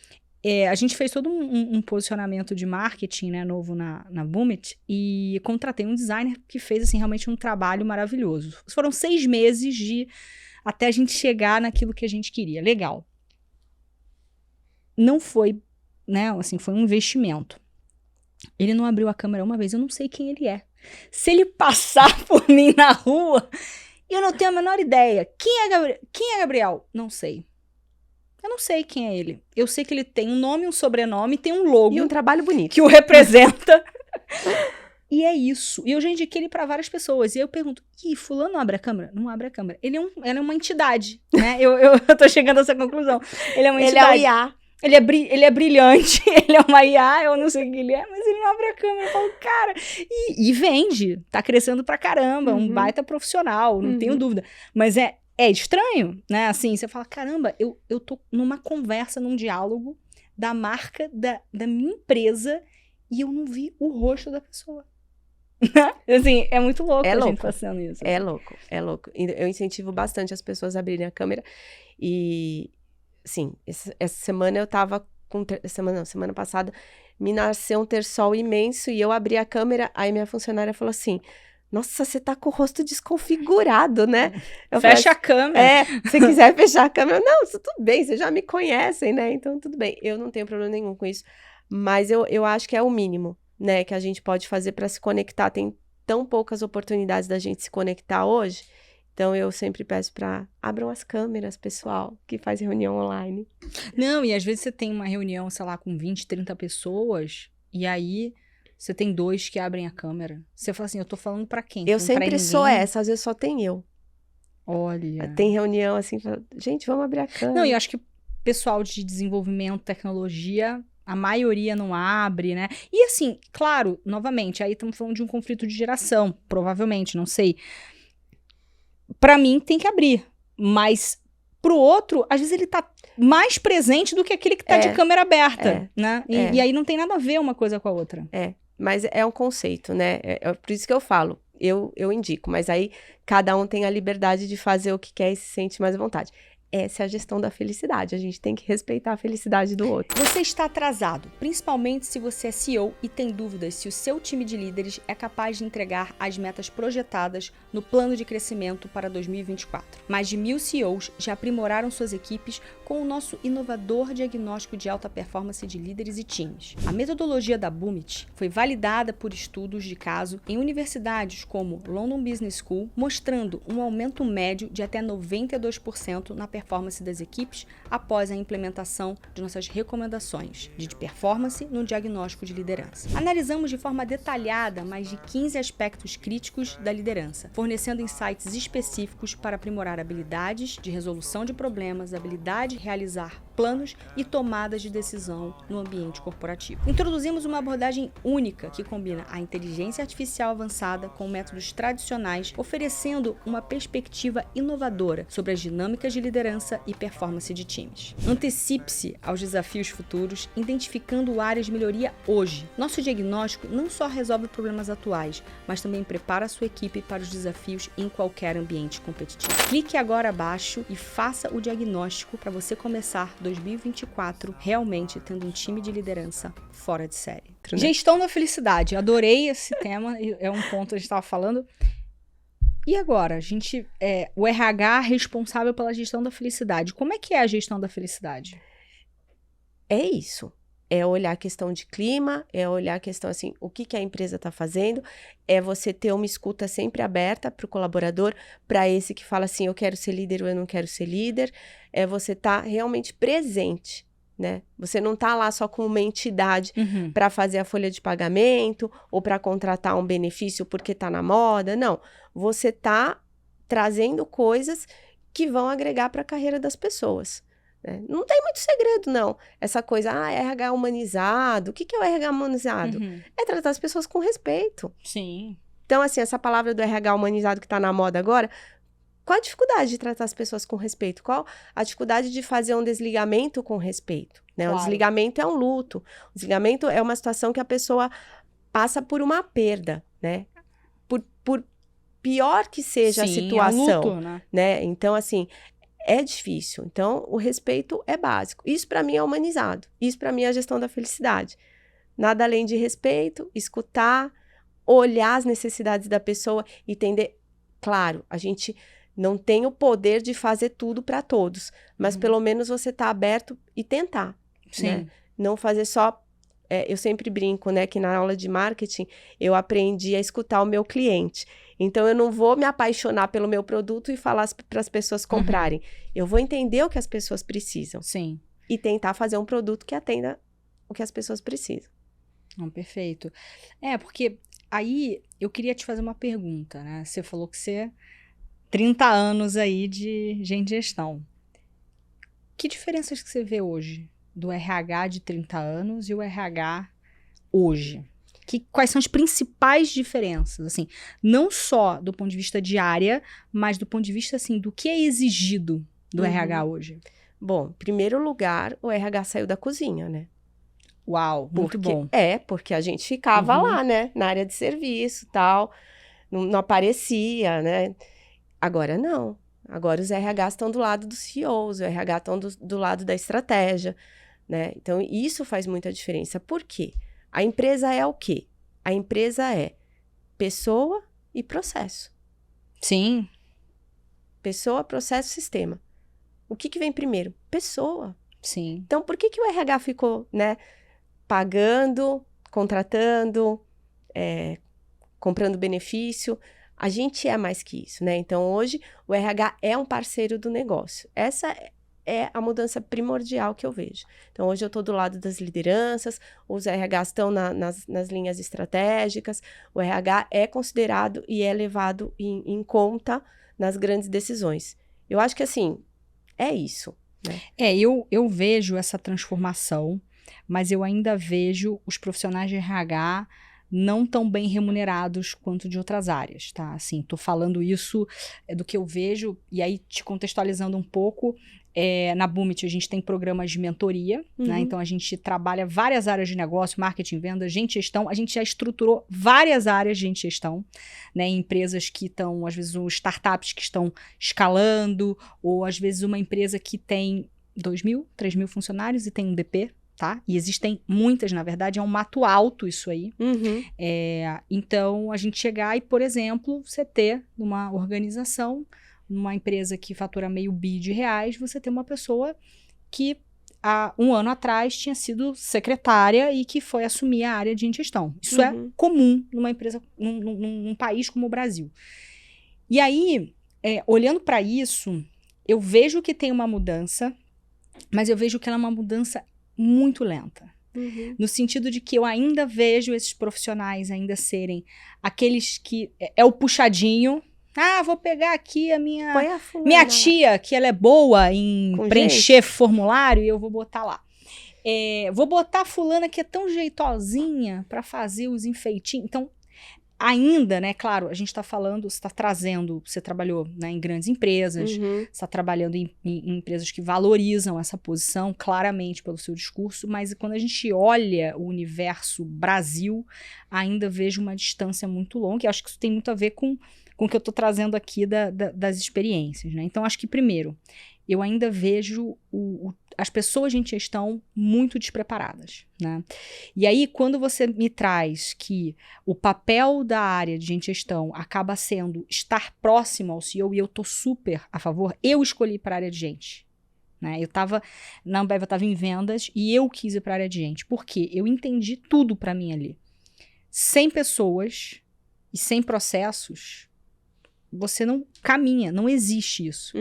A gente fez todo um posicionamento de marketing, né, novo na Boomit, e contratei um designer que fez, assim, realmente um trabalho maravilhoso. Foram 6 meses até a gente chegar naquilo que a gente queria. Legal. Não foi, né, assim, foi um investimento. Ele não abriu a câmera uma vez, eu não sei quem ele é. Se ele passar por mim na rua, eu não tenho a menor ideia. Quem é Gabriel? Não sei. Eu não sei quem é ele. Eu sei que ele tem um nome, um sobrenome, tem um logo. E um trabalho bonito. Que o representa. E é isso. E eu já indiquei ele para várias pessoas. E aí eu pergunto, fulano não abre a câmera? Não abre a câmera. Ele é uma entidade, né? Eu tô chegando a essa conclusão. Ele é uma entidade. Ele é o IA. Ele é brilhante, ele é uma IA, eu não sei o que ele é, mas ele não abre a câmera. Eu falo, cara, e vende, tá crescendo pra caramba, um baita profissional, não tenho dúvida. Mas é estranho, né? Assim, você fala, caramba, eu tô numa conversa, num diálogo da marca da minha empresa e eu não vi o rosto da pessoa. Assim, é muito louco a gente fazendo isso. É louco. Eu incentivo bastante as pessoas a abrirem a câmera e... Sim, essa semana eu tava semana passada, me nasceu um terçol imenso e eu abri a câmera, aí minha funcionária falou assim, nossa, você tá com o rosto desconfigurado, né? Fecha a câmera. Se quiser fechar a câmera, não, tudo bem, vocês já me conhecem, né? Então, tudo bem, eu não tenho problema nenhum com isso, mas eu acho que é o mínimo, né, que a gente pode fazer para se conectar, tem tão poucas oportunidades da gente se conectar hoje. Então, eu sempre peço para abram as câmeras, pessoal, que faz reunião online. Não, e às vezes você tem uma reunião, sei lá, com 20, 30 pessoas, e aí você tem 2 que abrem a câmera. Você fala assim, eu tô falando para quem? Eu sempre sou essa, às vezes só tem eu. Olha. Tem reunião assim, gente, vamos abrir a câmera. Não, e eu acho que o pessoal de desenvolvimento, tecnologia... A maioria não abre, né? E assim, claro, novamente, aí estamos falando de um conflito de geração, provavelmente, não sei. Pra mim, tem que abrir. Mas pro outro, às vezes ele tá mais presente do que aquele que tá de câmera aberta, né? E aí não tem nada a ver uma coisa com a outra. Mas é um conceito, né? É por isso que eu falo. Eu indico, mas aí cada um tem a liberdade de fazer o que quer e se sente mais à vontade. Essa é a gestão da felicidade. A gente tem que respeitar a felicidade do outro. Você está atrasado, principalmente se você é CEO e tem dúvidas se o seu time de líderes é capaz de entregar as metas projetadas no plano de crescimento para 2024. Mais de 1.000 CEOs já aprimoraram suas equipes com o nosso inovador diagnóstico de alta performance de líderes e times. A metodologia da Boomit foi validada por estudos de caso em universidades como London Business School, mostrando um aumento médio de até 92% na performance das equipes após a implementação de nossas recomendações de performance no diagnóstico de liderança. Analisamos de forma detalhada mais de 15 aspectos críticos da liderança, fornecendo insights específicos para aprimorar habilidades de resolução de problemas, habilidade de realizar planos e tomadas de decisão no ambiente corporativo. Introduzimos uma abordagem única que combina a inteligência artificial avançada com métodos tradicionais, oferecendo uma perspectiva inovadora sobre as dinâmicas de liderança e performance de times. Antecipe-se aos desafios futuros, identificando áreas de melhoria hoje. Nosso diagnóstico não só resolve problemas atuais, mas também prepara a sua equipe para os desafios em qualquer ambiente competitivo. Clique agora abaixo e faça o diagnóstico para você começar 2024 realmente tendo um time de liderança fora de série. Gestão da felicidade. Adorei esse tema, é um ponto que a gente estava falando. E agora, o RH responsável pela gestão da felicidade. Como é que é a gestão da felicidade? É isso. É olhar a questão de clima, é olhar a questão assim, o que a empresa está fazendo, é você ter uma escuta sempre aberta para o colaborador, para esse que fala assim, eu quero ser líder ou eu não quero ser líder, é você estar realmente presente, né? Você não tá lá só com uma entidade para fazer a folha de pagamento ou para contratar um benefício porque tá na moda, não. Você tá trazendo coisas que vão agregar para a carreira das pessoas. né? Não tem muito segredo, não. Essa coisa, RH humanizado. O que é o RH humanizado? É tratar as pessoas com respeito. Sim. Então, assim, essa palavra do RH humanizado que tá na moda agora, qual a dificuldade de tratar as pessoas com respeito? Qual a dificuldade de fazer um desligamento com respeito? Né? Claro. O desligamento é um luto. O desligamento é uma situação que a pessoa passa por uma perda, né? Por pior que seja a situação, é um luto, né? Então, assim, é difícil. Então, o respeito é básico. Isso, para mim, é humanizado. Isso, para mim, é a gestão da felicidade. Nada além de respeito, escutar, olhar as necessidades da pessoa e entender. Claro, a gente não tem o poder de fazer tudo para todos, mas pelo menos você tá aberto e tentar. Sim. Né? Não fazer só... eu sempre brinco, né, que na aula de marketing eu aprendi a escutar o meu cliente. Então, eu não vou me apaixonar pelo meu produto e falar para as pessoas comprarem. Eu vou entender o que as pessoas precisam. Sim. E tentar fazer um produto que atenda o que as pessoas precisam. Perfeito. Porque aí eu queria te fazer uma pergunta, né? Você falou que você 30 anos aí de gestão. Que diferenças que você vê hoje do RH de 30 anos e o RH hoje? Quais são as principais diferenças, assim, não só do ponto de vista de área, mas do ponto de vista, assim, do que é exigido do RH hoje? Bom, em primeiro lugar, o RH saiu da cozinha, né? Uau, muito bom. Porque a gente ficava lá, né? Na área de serviço e tal, não aparecia, né? Agora não. Agora os RHs estão do lado dos CEOs, os RH estão do lado da estratégia, né? Então, isso faz muita diferença. Por quê? A empresa é o quê? A empresa é pessoa e processo. Sim. Pessoa, processo, sistema. O que vem primeiro? Pessoa. Sim. Então, por que o RH ficou, né, pagando, contratando, comprando benefício? A gente é mais que isso, né? Então, hoje, o RH é um parceiro do negócio. Essa é a mudança primordial que eu vejo. Então, hoje eu estou do lado das lideranças, os RHs estão nas linhas estratégicas, o RH é considerado e é levado em conta nas grandes decisões. Eu acho que, assim, é isso. Né? Eu vejo essa transformação, mas eu ainda vejo os profissionais de RH não tão bem remunerados quanto de outras áreas, tá? Assim, tô falando isso do que eu vejo, e aí te contextualizando um pouco, na Boomit a gente tem programas de mentoria, né? Então a gente trabalha várias áreas de negócio, marketing, venda, gestão, a gente já estruturou várias áreas de gestão, né? Em empresas que estão, às vezes, startups que estão escalando, ou às vezes uma empresa que tem 2.000, 3.000 funcionários e tem um DP, tá? E existem muitas, na verdade, é um mato alto isso aí. Então, a gente chegar e, por exemplo, você ter numa organização, numa empresa que fatura meio bi de reais, você ter uma pessoa que há um ano atrás tinha sido secretária e que foi assumir a área de gestão. Isso é comum numa empresa, num país como o Brasil. E aí, olhando para isso, eu vejo que tem uma mudança, mas eu vejo que ela é uma mudança muito lenta. No sentido de que eu ainda vejo esses profissionais ainda serem aqueles que... É o puxadinho. Vou pegar aqui a minha tia, que ela é boa em preencher formulário, e eu vou botar lá. Vou botar a fulana que é tão jeitosinha para fazer os enfeitinhos. Então, ainda, né, claro, a gente está falando, você está trazendo, você trabalhou, né, em grandes empresas, você está trabalhando em empresas que valorizam essa posição, claramente pelo seu discurso, mas quando a gente olha o universo Brasil, ainda vejo uma distância muito longa, e acho que isso tem muito a ver com o que eu estou trazendo aqui das experiências, né? Então, acho que, primeiro, eu ainda vejo as pessoas de gestão muito despreparadas, né? E aí, quando você me traz que o papel da área de gestão acaba sendo estar próximo ao CEO, e eu tô super a favor, eu escolhi para a área de gente, né? Na Ambev eu estava em vendas e eu quis ir para a área de gente, porque eu entendi tudo para mim ali. Sem pessoas e sem processos, você não caminha, não existe isso.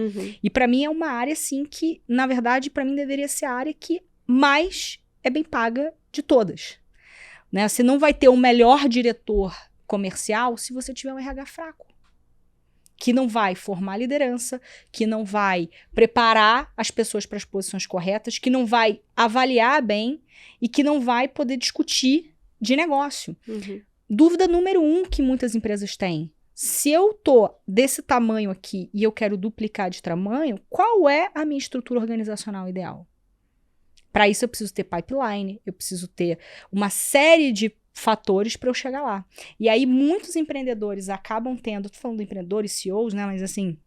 E para mim é uma área, assim, que, na verdade, para mim deveria ser a área que mais é bem paga de todas. Né? Você não vai ter o melhor diretor comercial se você tiver um RH fraco. que não vai formar liderança, que não vai preparar as pessoas para as posições corretas, que não vai avaliar bem e que não vai poder discutir de negócio. Dúvida número 1 que muitas empresas têm. Se eu tô desse tamanho aqui e eu quero duplicar de tamanho, qual é a minha estrutura organizacional ideal? Para isso eu preciso ter pipeline, eu preciso ter uma série de fatores para eu chegar lá. E aí muitos empreendedores acabam tendo, tô falando de empreendedores, CEOs, né, mas assim,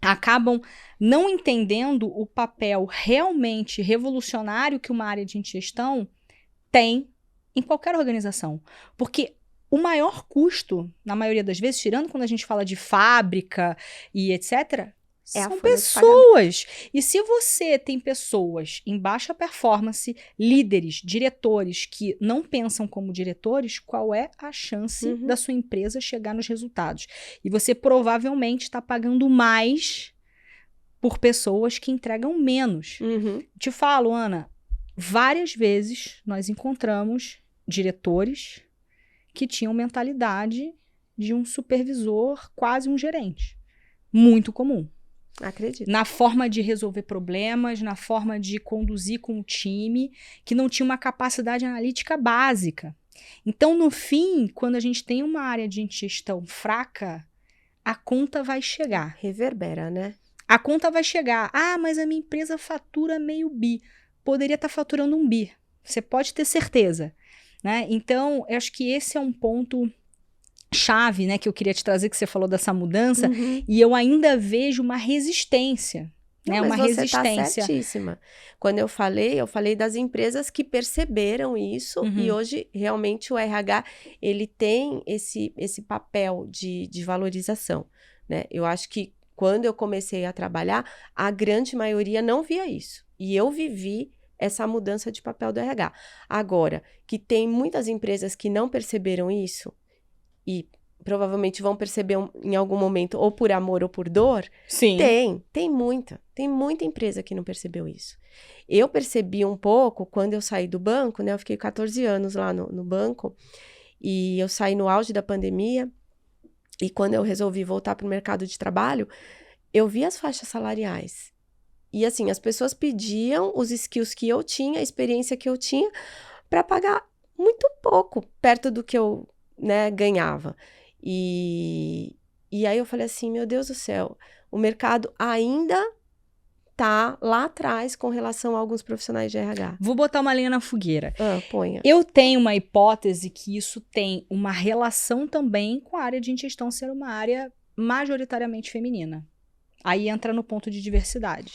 acabam não entendendo o papel realmente revolucionário que uma área de gestão tem em qualquer organização. Porque o maior custo, na maioria das vezes, tirando quando a gente fala de fábrica e etc., são pessoas. E se você tem pessoas em baixa performance, líderes, diretores que não pensam como diretores, qual é a chance da sua empresa chegar nos resultados? E você provavelmente está pagando mais por pessoas que entregam menos. Te falo, Ana, várias vezes nós encontramos diretores que tinham mentalidade de um supervisor, quase um gerente. Muito comum. Acredito. Na forma de resolver problemas, na forma de conduzir com o time, que não tinha uma capacidade analítica básica. Então, no fim, quando a gente tem uma área de gestão fraca, a conta vai chegar. Reverbera, né? A conta vai chegar. Ah, mas a minha empresa fatura meio bi. Poderia estar faturando 1 bi. Você pode ter certeza. Né? Então, eu acho que esse é um ponto chave, né, que eu queria te trazer, que você falou dessa mudança, e eu ainda vejo uma resistência. Né? Mas uma você resistência. Tá certíssima. Quando eu falei das empresas que perceberam isso, e hoje, realmente, o RH, ele tem esse papel de valorização. Né? Eu acho que, quando eu comecei a trabalhar, a grande maioria não via isso. E eu vivi essa mudança de papel do RH. Agora, que tem muitas empresas que não perceberam isso, e provavelmente vão perceber em algum momento, ou por amor ou por dor, Sim. Tem muita empresa que não percebeu isso. Eu percebi um pouco quando eu saí do banco, né? Eu fiquei 14 anos lá no banco, e eu saí no auge da pandemia, e quando eu resolvi voltar para o mercado de trabalho, eu vi as faixas salariais. E assim, as pessoas pediam os skills que eu tinha, a experiência que eu tinha, para pagar muito pouco, perto do que eu, né, ganhava. E aí eu falei assim, meu Deus do céu, o mercado ainda tá lá atrás com relação a alguns profissionais de RH. Vou botar uma lenha na fogueira. Ponha. Eu tenho uma hipótese que isso tem uma relação também com a área de gestão ser uma área majoritariamente feminina. Aí entra no ponto de diversidade.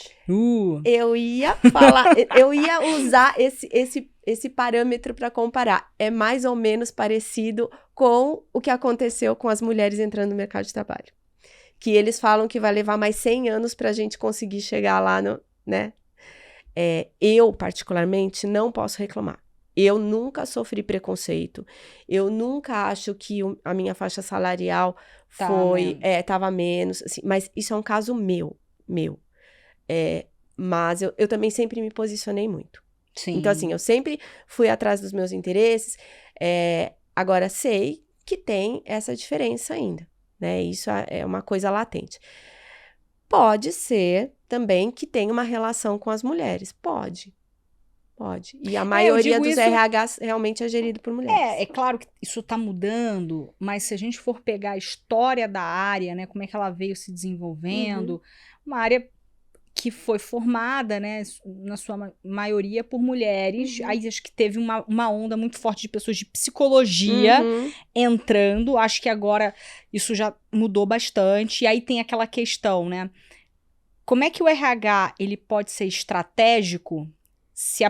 Eu ia falar, eu ia usar esse parâmetro para comparar. É mais ou menos parecido com o que aconteceu com as mulheres entrando no mercado de trabalho. Que eles falam que vai levar mais 100 anos para a gente conseguir chegar lá, né? Eu, particularmente, não posso reclamar. Eu nunca sofri preconceito. Eu nunca acho que a minha faixa salarial tava menos. Assim, mas isso é um caso meu. Mas eu também sempre me posicionei muito. Sim. Então, assim, eu sempre fui atrás dos meus interesses. Agora, sei que tem essa diferença ainda, né? Isso é uma coisa latente. Pode ser também que tenha uma relação com as mulheres. Pode. E a maioria dos RHs realmente é gerido por mulheres. É claro que isso está mudando, mas se a gente for pegar a história da área, né, como é que ela veio se desenvolvendo, uma área que foi formada, né, na sua maioria por mulheres, aí acho que teve uma onda muito forte de pessoas de psicologia entrando, acho que agora isso já mudou bastante, e aí tem aquela questão, né, como é que o RH ele pode ser estratégico se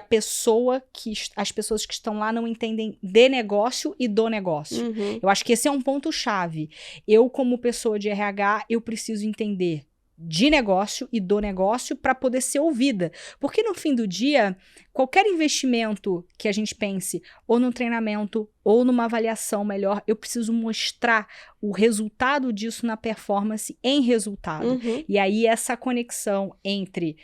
as pessoas que estão lá não entendem de negócio e do negócio. Eu acho que esse é um ponto chave. Eu, como pessoa de RH, eu preciso entender de negócio e do negócio para poder ser ouvida. Porque no fim do dia, qualquer investimento que a gente pense, ou num treinamento, ou numa avaliação melhor, eu preciso mostrar o resultado disso na performance em resultado. E aí essa conexão entre,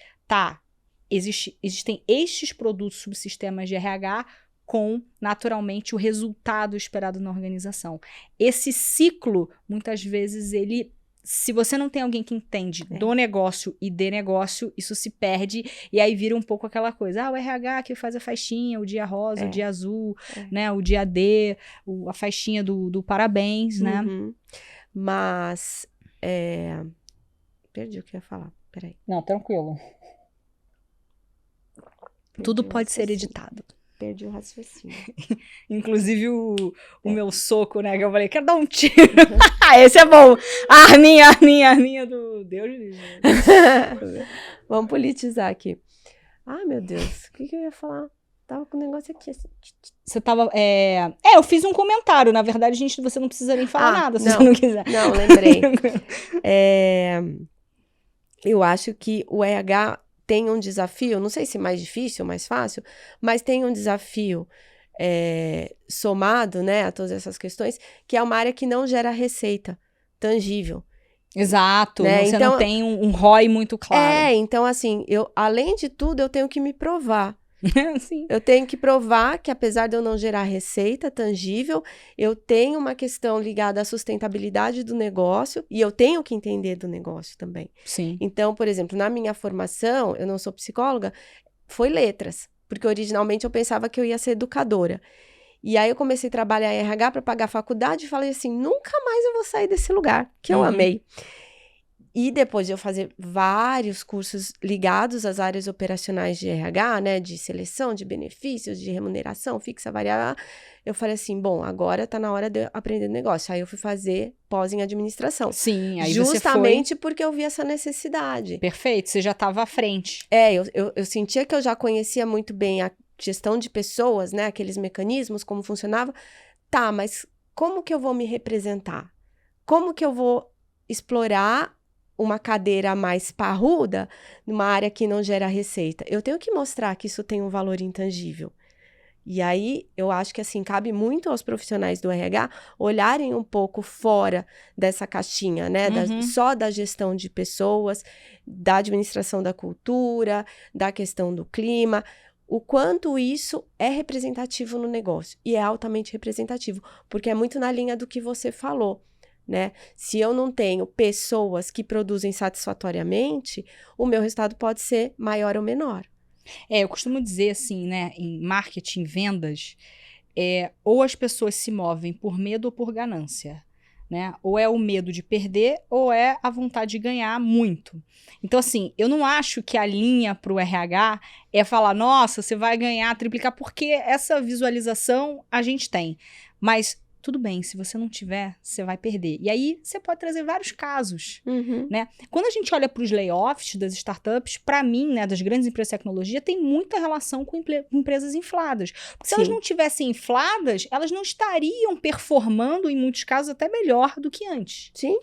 existem estes produtos, subsistemas de RH com, naturalmente, o resultado esperado na organização. Esse ciclo, muitas vezes, ele se você não tem alguém que entende do negócio e de negócio, isso se perde e aí vira um pouco aquela coisa. O RH que faz a faixinha, o dia rosa, o dia azul, né? O dia D, a faixinha do parabéns, né? Mas, perdi o que eu ia falar, peraí. Não, tranquilo. Tudo pode ser editado. Perdi o raciocínio. Inclusive o meu soco, né? Que eu falei, quero dar um tiro. Esse é bom. A arminha do Deus livre. Vamos politizar aqui. Ai, meu Deus. O que eu ia falar? Tava com o negócio aqui. Assim. Você tava... eu fiz um comentário. Na verdade, gente, você não precisa nem falar nada, se você não quiser. Não, lembrei. Eu acho que o RH... tem um desafio, não sei se mais difícil ou mais fácil, mas tem um desafio somado, né, a todas essas questões, que é uma área que não gera receita tangível. Exato, né? Você então, não tem um ROI muito claro. Então assim, além de tudo, eu tenho que me provar. Sim. Eu tenho que provar que, apesar de eu não gerar receita tangível, eu tenho uma questão ligada à sustentabilidade do negócio e eu tenho que entender do negócio também. Sim. Então, por exemplo, na minha formação, eu não sou psicóloga, foi letras, porque originalmente eu pensava que eu ia ser educadora. E aí eu comecei a trabalhar em RH para pagar a faculdade e falei assim, nunca mais eu vou sair desse lugar, que eu amei. E depois de eu fazer vários cursos ligados às áreas operacionais de RH, né, de seleção, de benefícios, de remuneração fixa, variável, eu falei assim, bom, agora tá na hora de eu aprender negócio. Aí eu fui fazer pós em administração. Sim, aí justamente você foi... porque eu vi essa necessidade. Perfeito, você já estava à frente. Eu sentia que eu já conhecia muito bem a gestão de pessoas, né, aqueles mecanismos, como funcionava. Tá, mas como que eu vou me representar? Como que eu vou explorar uma cadeira mais parruda numa área que não gera receita? Eu tenho que mostrar que isso tem um valor intangível. E aí, eu acho que, assim, cabe muito aos profissionais do RH olharem um pouco fora dessa caixinha, né? Só da gestão de pessoas, da administração da cultura, da questão do clima, o quanto isso é representativo no negócio. E é altamente representativo, porque é muito na linha do que você falou. Né? Se eu não tenho pessoas que produzem satisfatoriamente, o meu resultado pode ser maior ou menor. Eu costumo dizer assim, né, em marketing, vendas, ou as pessoas se movem por medo ou por ganância, né? Ou é o medo de perder ou é a vontade de ganhar muito. Então, assim, eu não acho que a linha para o RH é falar, nossa, você vai ganhar, triplicar, porque essa visualização a gente tem. Mas tudo bem, se você não tiver, você vai perder. E aí, você pode trazer vários casos, né? Quando a gente olha para os layoffs das startups, para mim, né, das grandes empresas de tecnologia, tem muita relação com empresas infladas. Porque se elas não tivessem infladas, elas não estariam performando, em muitos casos, até melhor do que antes. Sim.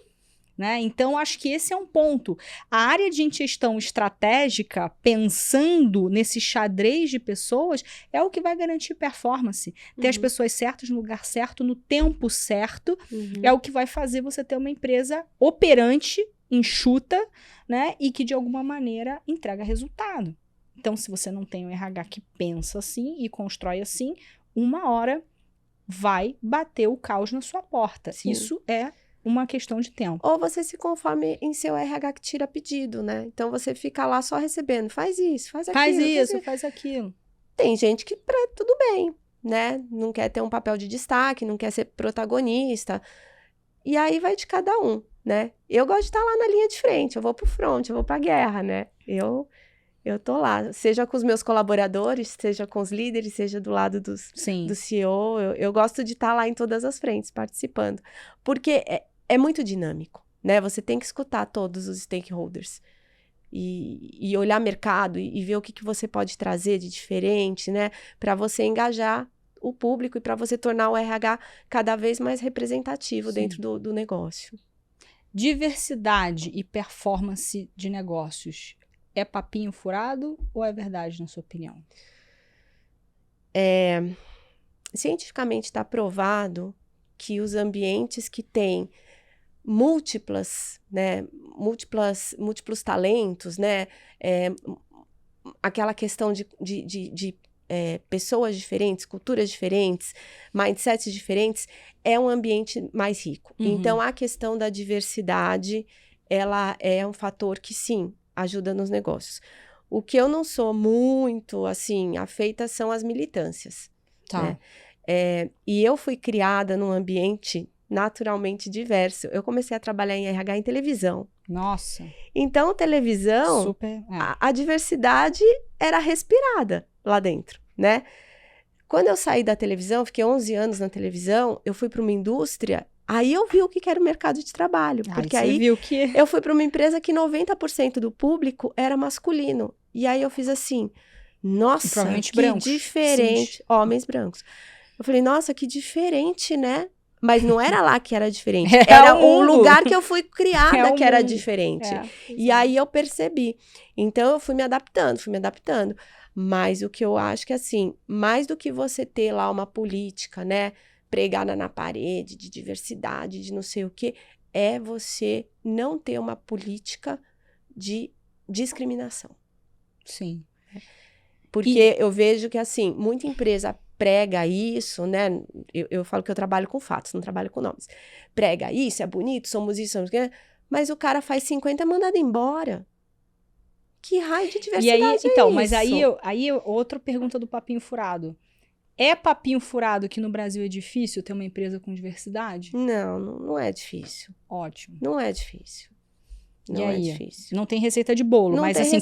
Né? Então, acho que esse é um ponto. A área de gestão estratégica, pensando nesse xadrez de pessoas, é o que vai garantir performance. Ter as pessoas certas no lugar certo, no tempo certo, é o que vai fazer você ter uma empresa operante, enxuta, né? E que, de alguma maneira, entrega resultado. Então, se você não tem um RH que pensa assim e constrói assim, uma hora vai bater o caos na sua porta. Sim. Isso é uma questão de tempo. Ou você se conforme em seu RH que tira pedido, né? Então, você fica lá só recebendo. Faz isso, faz aquilo. Faz aquilo. Tem gente que tudo bem, né? Não quer ter um papel de destaque, não quer ser protagonista. E aí vai de cada um, né? Eu gosto de estar lá na linha de frente. Eu vou pro front, eu vou pra guerra, né? Eu tô lá. Seja com os meus colaboradores, seja com os líderes, seja do lado do CEO. Eu gosto de estar lá em todas as frentes, participando. Porque é muito dinâmico, né? Você tem que escutar todos os stakeholders e olhar mercado e ver o que você pode trazer de diferente, né? Para você engajar o público e para você tornar o RH cada vez mais representativo dentro do negócio. Diversidade e performance de negócios é papinho furado ou é verdade, na sua opinião? Cientificamente está provado que os ambientes que têm múltiplos talentos, né? Aquela questão de pessoas diferentes, culturas diferentes, mindsets diferentes, é um ambiente mais rico. Então, a questão da diversidade, ela é um fator que, sim, ajuda nos negócios. O que eu não sou muito, assim, afeita são as militâncias. Tá. Né? E eu fui criada num ambiente naturalmente diverso. Eu comecei a trabalhar em RH em televisão. Nossa. Então, televisão, Super. a diversidade era respirada lá dentro, né? Quando eu saí da televisão, fiquei 11 anos na televisão, eu fui para uma indústria, aí eu vi o que era o mercado de trabalho. Porque aí viu que... eu fui para uma empresa que 90% do público era masculino. E aí eu fiz assim, nossa, que brancos. diferente. Sim. Homens brancos. Eu falei, nossa, que diferente, né? Mas não era lá que era diferente. É Era o um lugar que eu fui criada que era mundo. diferente. E aí eu percebi. Então eu fui me adaptando. Mas o que eu acho que, assim, mais do que você ter lá uma política, né, pregada na parede, de diversidade, de não sei o quê, é você não ter uma política de discriminação. Sim. Porque eu vejo que, assim, muita empresa prega isso, né? Eu falo que eu trabalho com fatos, não trabalho com nomes. Prega isso, é bonito, somos isso, somos aquilo. Mas o cara faz 50 e é mandado embora. Que raio de diversidade e aí, então, isso? Mas aí outra pergunta do papinho furado. É papinho furado que no Brasil é difícil ter uma empresa com diversidade? Não é difícil. Ótimo. Não é difícil. Não e aí? É difícil. Não tem receita de bolo, Não mas tem assim,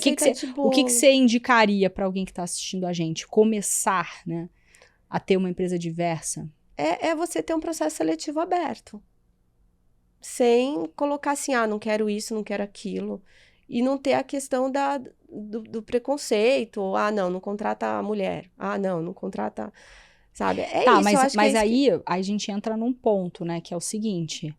o que você indicaria para alguém que está assistindo a gente começar, né, a ter uma empresa diversa? É você ter um processo seletivo aberto. Sem colocar assim, não quero isso, não quero aquilo. E não ter a questão do preconceito. Ou, não contrata a mulher. Não contrata... Sabe? Tá, isso, eu acho mas que aí a gente entra num ponto, né, que é o seguinte...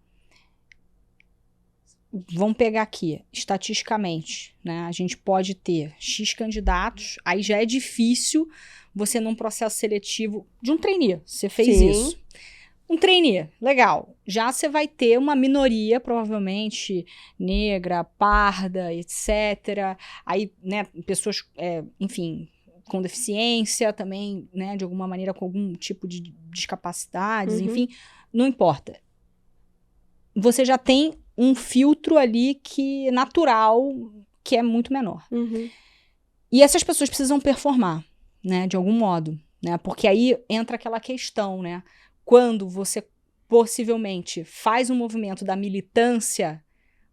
Vamos pegar aqui, estatisticamente, né? A gente pode ter X candidatos, aí já é difícil você num processo seletivo de um trainee, você fez isso. Um trainee, legal. Já você vai ter uma minoria, provavelmente negra, parda, etc. Aí, né, pessoas, enfim, com deficiência também, né, de alguma maneira com algum tipo de discapacidades, enfim, não importa. Você já tem um filtro ali que natural, que é muito menor. E essas pessoas precisam performar, né, de algum modo, né? Porque aí entra aquela questão, né? Quando você possivelmente faz um movimento da militância,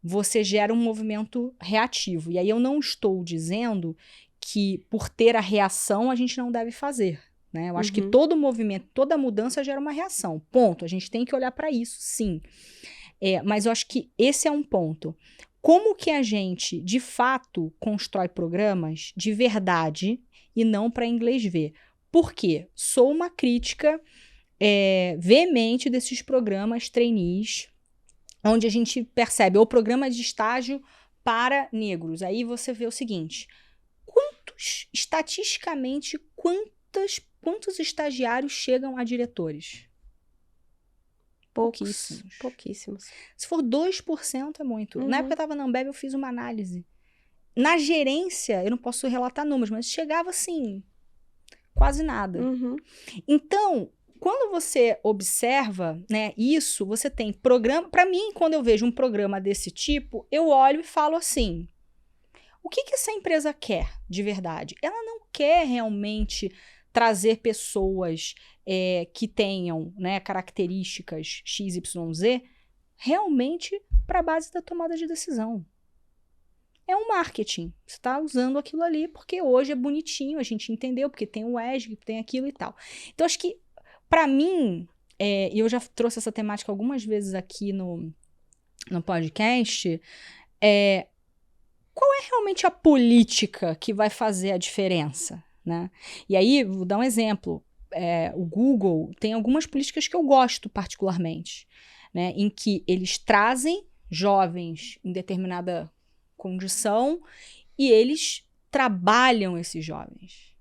você gera um movimento reativo. E aí eu não estou dizendo que por ter a reação a gente não deve fazer, né? Eu acho que todo movimento, toda mudança gera uma reação. Ponto. A gente tem que olhar para isso, sim. Mas eu acho que esse é um ponto. Como que a gente, de fato, constrói programas de verdade e não para inglês ver? Por quê? Sou uma crítica veemente desses programas trainees, onde a gente percebe, ou programa de estágio para negros. Aí você vê o seguinte, estatisticamente, quantos estagiários chegam a diretores? Pouquíssimos. Se for 2% é muito. Na época que eu estava na Ambev, eu fiz uma análise. Na gerência, eu não posso relatar números, mas chegava assim, quase nada. Então, quando você observa, né, isso, você tem programa... Para mim, quando eu vejo um programa desse tipo, eu olho e falo assim, o que essa empresa quer de verdade? Ela não quer realmente trazer pessoas que tenham, né, características XYZ realmente para a base da tomada de decisão. É um marketing. Você está usando aquilo ali porque hoje é bonitinho, a gente entendeu, porque tem o ESG, tem aquilo e tal. Então, acho que, para mim, e eu já trouxe essa temática algumas vezes aqui no podcast, qual é realmente a política que vai fazer a diferença, né? E aí, vou dar um exemplo. O Google tem algumas políticas que eu gosto particularmente, né, em que eles trazem jovens em determinada condição e eles trabalham esses jovens.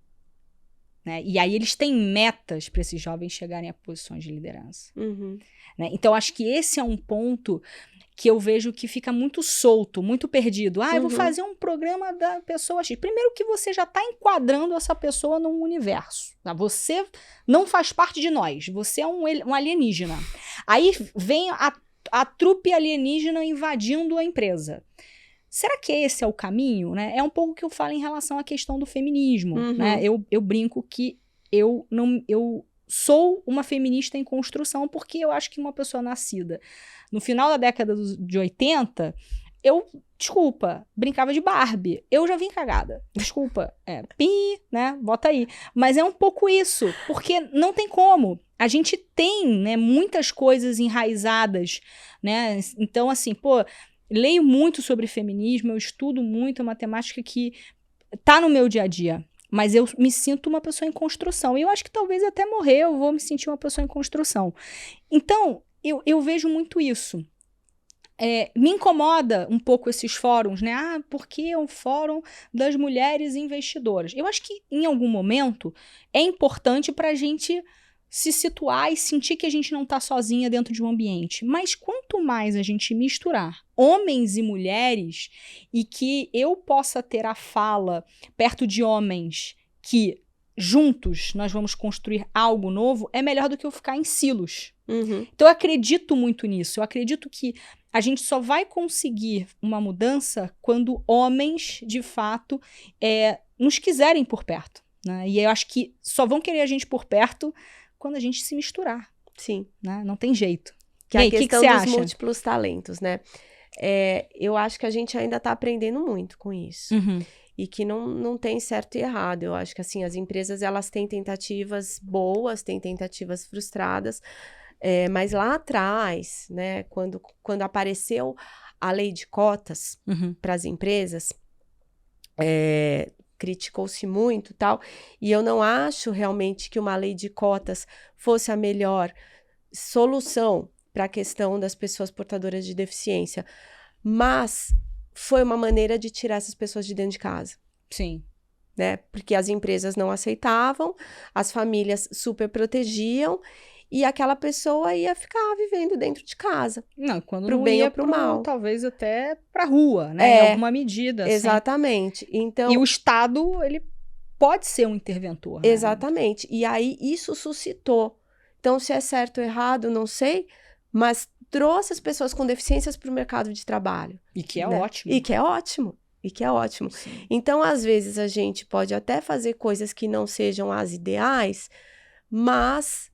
né? E aí eles têm metas para esses jovens chegarem a posições de liderança. Uhum. Né? Então, acho que esse é um ponto que eu vejo que fica muito solto, muito perdido. Eu vou fazer um programa da pessoa X. Primeiro que você já está enquadrando essa pessoa num universo. Tá? Você não faz parte de nós. Você é um alienígena. Aí vem a trupe alienígena invadindo a empresa. Será que esse é o caminho? Né? É um pouco o que eu falo em relação à questão do feminismo. Né? Eu brinco que eu sou uma feminista em construção porque eu acho que uma pessoa nascida no final da década de 80, desculpa, brincava de Barbie. Eu já vim cagada. Desculpa. Né? Bota aí. Mas é um pouco isso, porque não tem como. A gente tem, né, muitas coisas enraizadas, né? Então, assim, leio muito sobre feminismo, eu estudo muito, é uma temática que tá no meu dia a dia. Mas eu me sinto uma pessoa em construção. E eu acho que talvez até morrer eu vou me sentir uma pessoa em construção. Então, eu vejo muito isso. Me incomoda um pouco esses fóruns, né? Porque é um fórum das mulheres investidoras. Eu acho que, em algum momento, é importante para a gente se situar e sentir que a gente não está sozinha dentro de um ambiente. Mas quanto mais a gente misturar homens e mulheres e que eu possa ter a fala perto de homens que juntos nós vamos construir algo novo, é melhor do que eu ficar em silos. Então eu acredito muito nisso. Eu acredito que a gente só vai conseguir uma mudança quando homens, de fato, nos quiserem por perto. Né? E eu acho que só vão querer a gente por perto quando a gente se misturar. Sim. Né? Não tem jeito. Que é a questão dos múltiplos talentos, né? Eu acho que a gente ainda está aprendendo muito com isso. E que não tem certo e errado. Eu acho que, assim, as empresas, elas têm tentativas boas, têm tentativas frustradas. Mas lá atrás, né, quando apareceu a lei de cotas para as empresas, criticou-se muito e tal, e eu não acho realmente que uma lei de cotas fosse a melhor solução para a questão das pessoas portadoras de deficiência, mas foi uma maneira de tirar essas pessoas de dentro de casa. Sim. Né? Porque as empresas não aceitavam, as famílias super protegiam, e aquela pessoa ia ficar vivendo dentro de casa. Não, quando pro não bem ia ou pro mal. Talvez até pra rua, né? Em alguma medida. Exatamente. Assim. Então, e o Estado, ele pode ser um interventor. Né? Exatamente. E aí, isso suscitou. Então, se é certo ou errado, não sei, mas trouxe as pessoas com deficiências para o mercado de trabalho. E que é ótimo. E que é ótimo. Sim. Então, às vezes, a gente pode até fazer coisas que não sejam as ideais, mas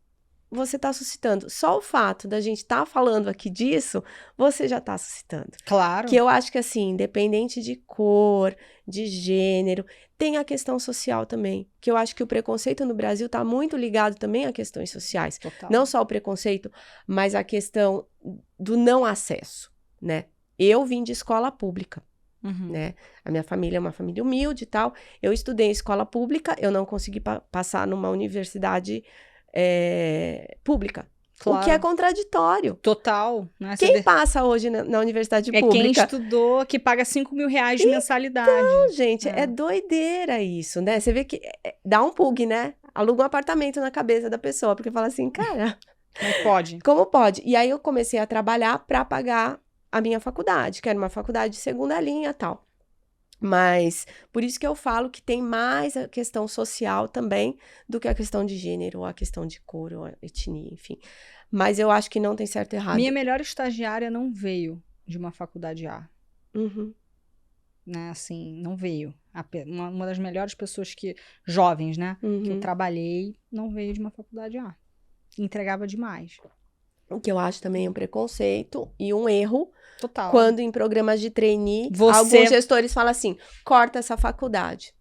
você está suscitando. Só o fato da gente estar falando aqui disso, você já está suscitando. Claro. Que eu acho que, assim, independente de cor, de gênero, tem a questão social também. Que eu acho que o preconceito no Brasil está muito ligado também a questões sociais. Total. Não só o preconceito, mas a questão do não acesso, né? Eu vim de escola pública. Né? A minha família é uma família humilde e tal. Eu estudei em escola pública, eu não consegui passar numa universidade pública. Claro. O que é contraditório. Total. Né? Quem passa hoje na universidade pública? Quem estudou, que paga 5 mil reais de mensalidade. Então, gente, é doideira isso, né? Você vê que dá um bug, né? Aluga um apartamento na cabeça da pessoa, porque fala assim, cara... Não pode. Como pode? E aí eu comecei a trabalhar para pagar a minha faculdade, que era uma faculdade de segunda linha e tal. Mas, por isso que eu falo que tem mais a questão social também do que a questão de gênero, ou a questão de cor, ou etnia, enfim. Mas eu acho que não tem certo e errado. Minha melhor estagiária não veio de uma faculdade A. Né, assim, não veio. Uma das melhores pessoas jovens, né, que eu trabalhei, não veio de uma faculdade A. Entregava demais. O que eu acho também um preconceito e um erro. Total. Quando em programas de trainee, alguns gestores falam assim, corta essa faculdade.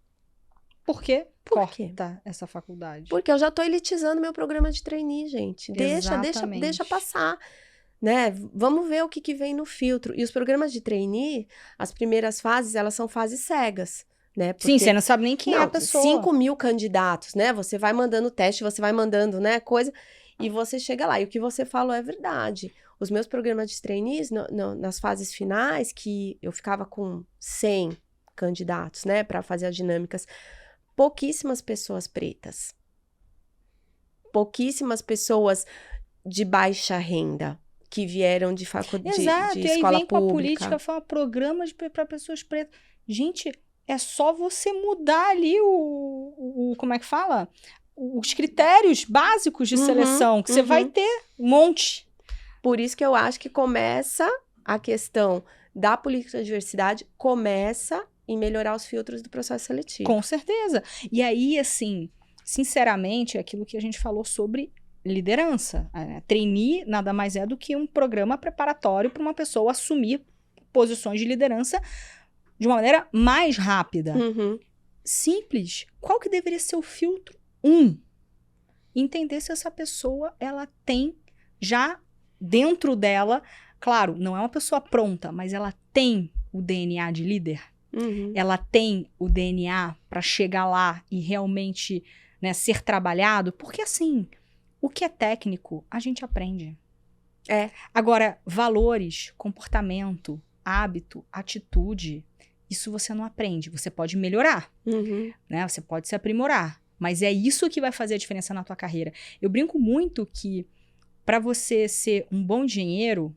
Por quê? Por quê? Corta essa faculdade. Porque eu já tô elitizando meu programa de trainee, gente. Deixa passar. Né? Vamos ver o que vem no filtro. E os programas de trainee, as primeiras fases, elas são fases cegas. Né? Porque, sim, você não sabe nem quem é a pessoa. 5 mil candidatos, né? Você vai mandando teste, você vai mandando, né, coisa... E você chega lá, e o que você falou é verdade. Os meus programas de trainees, nas fases finais, que eu ficava com 100 candidatos, né, para fazer as dinâmicas, pouquíssimas pessoas pretas. pouquíssimas pessoas de baixa renda que vieram de faculdade, Exato, de e aí escola vem com a pública. política, fala programas para pessoas pretas. Gente, é só você mudar ali como é que fala? Os critérios básicos de seleção, que você vai ter um monte. Por isso que eu acho que começa a questão da política de diversidade, começa em melhorar os filtros do processo seletivo. Com certeza. E aí, assim, sinceramente, é aquilo que a gente falou sobre liderança. Trainee nada mais é do que um programa preparatório para uma pessoa assumir posições de liderança de uma maneira mais rápida. Simples. Qual que deveria ser o filtro? Entender se essa pessoa, ela tem já dentro dela, claro, não é uma pessoa pronta, mas ela tem o DNA de líder. Ela tem o DNA para chegar lá e realmente, né, ser trabalhado. Porque assim, o que é técnico, a gente aprende. Agora, valores, comportamento, hábito, atitude, isso você não aprende. Você pode melhorar, né? Você pode se aprimorar. Mas é isso que vai fazer a diferença na tua carreira. Eu brinco muito que para você ser um bom engenheiro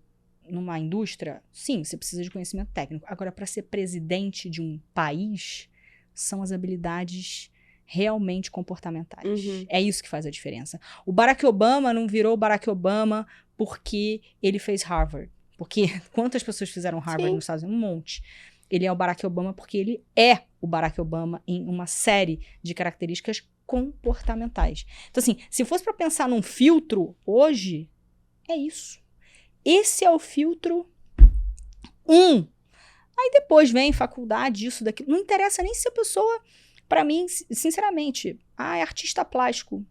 numa indústria, sim, você precisa de conhecimento técnico. Agora, para ser presidente de um país, são as habilidades realmente comportamentais. É isso que faz a diferença. O Barack Obama não virou Barack Obama porque ele fez Harvard. Porque quantas pessoas fizeram Harvard nos Estados Unidos? Um monte. Ele é o Barack Obama porque ele é o Barack Obama em uma série de características comportamentais. Então, assim, se fosse para pensar num filtro hoje, é isso. Esse é o filtro 1. Aí depois vem faculdade, isso, daquilo. Não interessa nem se a pessoa, para mim, sinceramente, é artista plástico.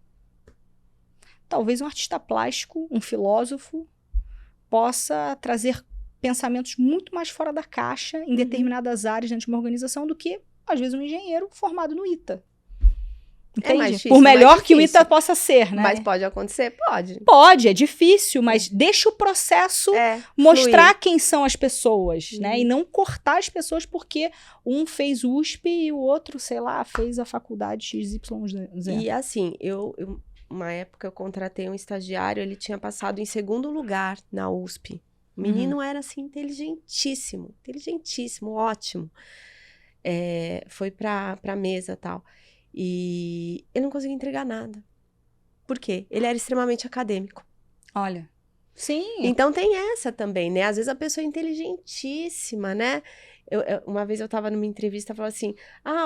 Talvez um artista plástico, um filósofo, possa trazer pensamentos muito mais fora da caixa em determinadas áreas dentro de uma organização do que, às vezes, um engenheiro formado no ITA. Entende? Mais difícil, por melhor mais que o difícil. ITA possa ser, né? Mas pode acontecer? Pode. Pode, é difícil, mas deixa o processo mostrar quem são as pessoas, né? E não cortar as pessoas porque um fez USP e o outro, sei lá, fez a faculdade XYZ. E assim, uma época eu contratei um estagiário, ele tinha passado em 2º lugar na USP. O menino era, assim, inteligentíssimo, ótimo. Foi pra mesa e tal. E ele não conseguia entregar nada. Por quê? Ele era extremamente acadêmico. Olha, sim. Então tem essa também, né? Às vezes a pessoa é inteligentíssima, né? Uma vez eu estava numa entrevista e falava assim,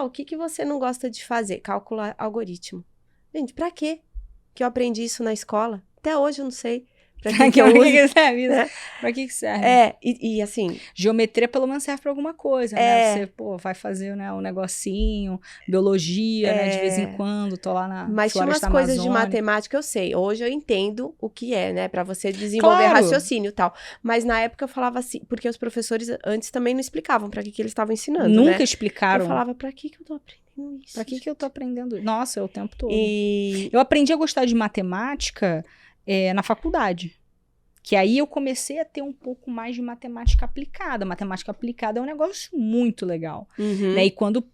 o que você não gosta de fazer? Calcular algoritmo. Gente, pra quê que eu aprendi isso na escola? Até hoje eu não sei. Pra que eu uso, que serve? né? Pra que serve? E assim... Geometria pelo menos serve pra alguma coisa, né? Você, vai fazer, né, um negocinho, biologia, né? De vez em quando, tô lá na Mas tinha umas coisas de matemática, eu sei. Hoje eu entendo o que é, né? Pra você desenvolver raciocínio e tal. Mas na época eu falava assim, porque os professores antes também não explicavam pra que eles estavam ensinando, Nunca né? explicaram. Eu falava, pra que eu tô aprendendo isso? Pra que eu tô aprendendo isso? Nossa, é o tempo todo. Eu aprendi a gostar de matemática... na faculdade, que aí eu comecei a ter um pouco mais de matemática aplicada. Matemática aplicada é um negócio muito legal, né? E quando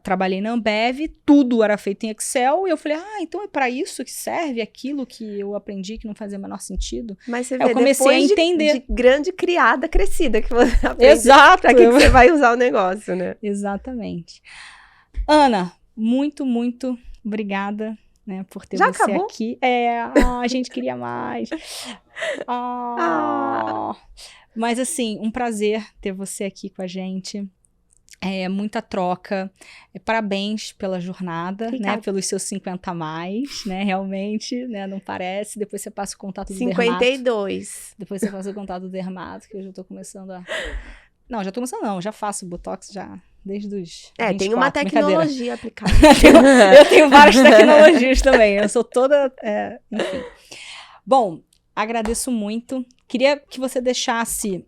trabalhei na Ambev, tudo era feito em Excel, e eu falei, então é para isso que serve aquilo que eu aprendi que não fazia o menor sentido. Mas você vê, eu comecei a entender. De grande criada, crescida, que você aprende. Exato. Pra que você vai usar o negócio, né? Exatamente. Ana, muito, muito obrigada, né, por ter Já você acabou? aqui. A gente queria mais. Mas assim, um prazer ter você aqui com a gente. Muita troca. Parabéns pela jornada, né, pelos seus 50 a mais, né, realmente, né, não parece. Depois você passa o contato do 52. dermato. Depois você passa o contato do dermato, que eu já tô começando a... Não, já tô começando não, já faço Botox já desde os 24, tem uma tecnologia aplicada. eu tenho várias tecnologias também, eu sou toda... enfim. Bom, agradeço muito. Queria que você deixasse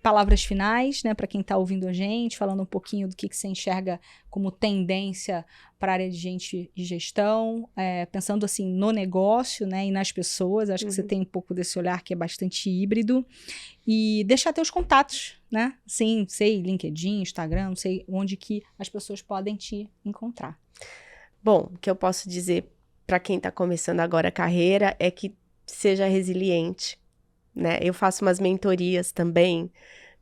palavras finais, né, para quem está ouvindo a gente, falando um pouquinho do que você enxerga como tendência para a área de gente e gestão, pensando assim no negócio, né, e nas pessoas. Acho que você tem um pouco desse olhar que é bastante híbrido. E deixar teus contatos, né? Sim, sei, LinkedIn, Instagram, não sei onde que as pessoas podem te encontrar. Bom, o que eu posso dizer para quem está começando agora a carreira é que seja resiliente, né? Eu faço umas mentorias também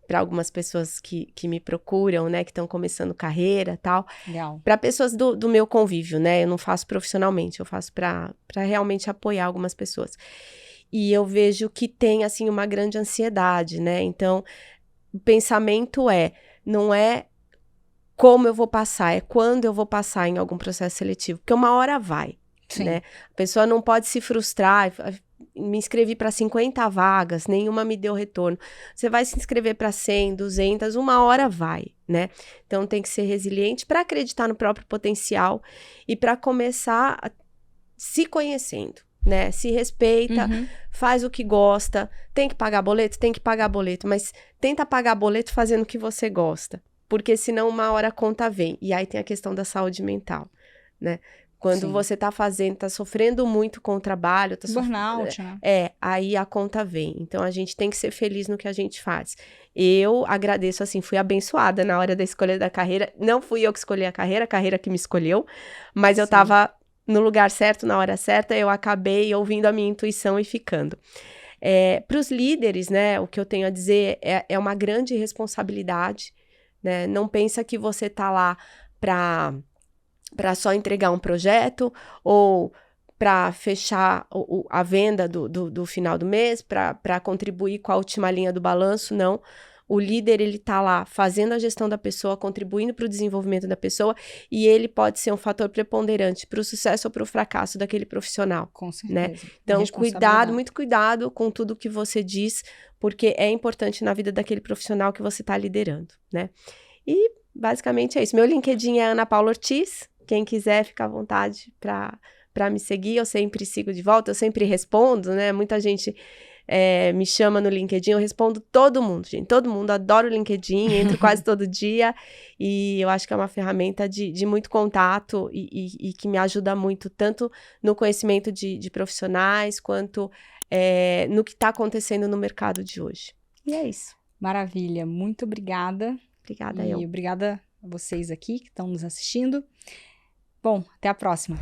para algumas pessoas que me procuram, né? Que estão começando carreira e tal. Legal. Para pessoas do meu convívio, né? Eu não faço profissionalmente, eu faço para realmente apoiar algumas pessoas. E eu vejo que tem, assim, uma grande ansiedade, né? Então, o pensamento não é como eu vou passar, é quando eu vou passar em algum processo seletivo, porque uma hora vai, Sim. né? A pessoa não pode se frustrar, me inscrevi para 50 vagas, nenhuma me deu retorno. Você vai se inscrever para 100, 200, uma hora vai, né? Então tem que ser resiliente para acreditar no próprio potencial e para começar se conhecendo, né? Se respeita, faz o que gosta, tem que pagar boleto, mas tenta pagar boleto fazendo o que você gosta. Porque senão uma hora a conta vem. E aí tem a questão da saúde mental, né? Quando você tá sofrendo muito com o trabalho... Burnout, né? Aí a conta vem. Então, a gente tem que ser feliz no que a gente faz. Eu agradeço, assim, fui abençoada na hora da escolha da carreira. Não fui eu que escolhi a carreira que me escolheu. Mas eu tava no lugar certo, na hora certa. Eu acabei ouvindo a minha intuição e ficando. Para os líderes, né, o que eu tenho a dizer é uma grande responsabilidade, né? Não pensa que você tá lá para só entregar um projeto ou para fechar a venda do final do mês, para contribuir com a última linha do balanço, não. O líder, ele tá lá fazendo a gestão da pessoa, contribuindo para o desenvolvimento da pessoa, e ele pode ser um fator preponderante para o sucesso ou para o fracasso daquele profissional. Com certeza. Né? Então, cuidado, muito cuidado com tudo que você diz, porque é importante na vida daquele profissional que você está liderando, né? E basicamente é isso. Meu LinkedIn é Ana Paula Ortiz. Quem quiser, fica à vontade para me seguir. Eu sempre sigo de volta, eu sempre respondo, né? Muita gente me chama no LinkedIn, eu respondo todo mundo, gente. Todo mundo adora o LinkedIn, entro quase todo dia. E eu acho que é uma ferramenta de muito contato e que me ajuda muito, tanto no conhecimento de profissionais, quanto no que está acontecendo no mercado de hoje. E é isso. Maravilha. Muito obrigada. Obrigada, E obrigada a vocês aqui que estão nos assistindo. Bom, até a próxima.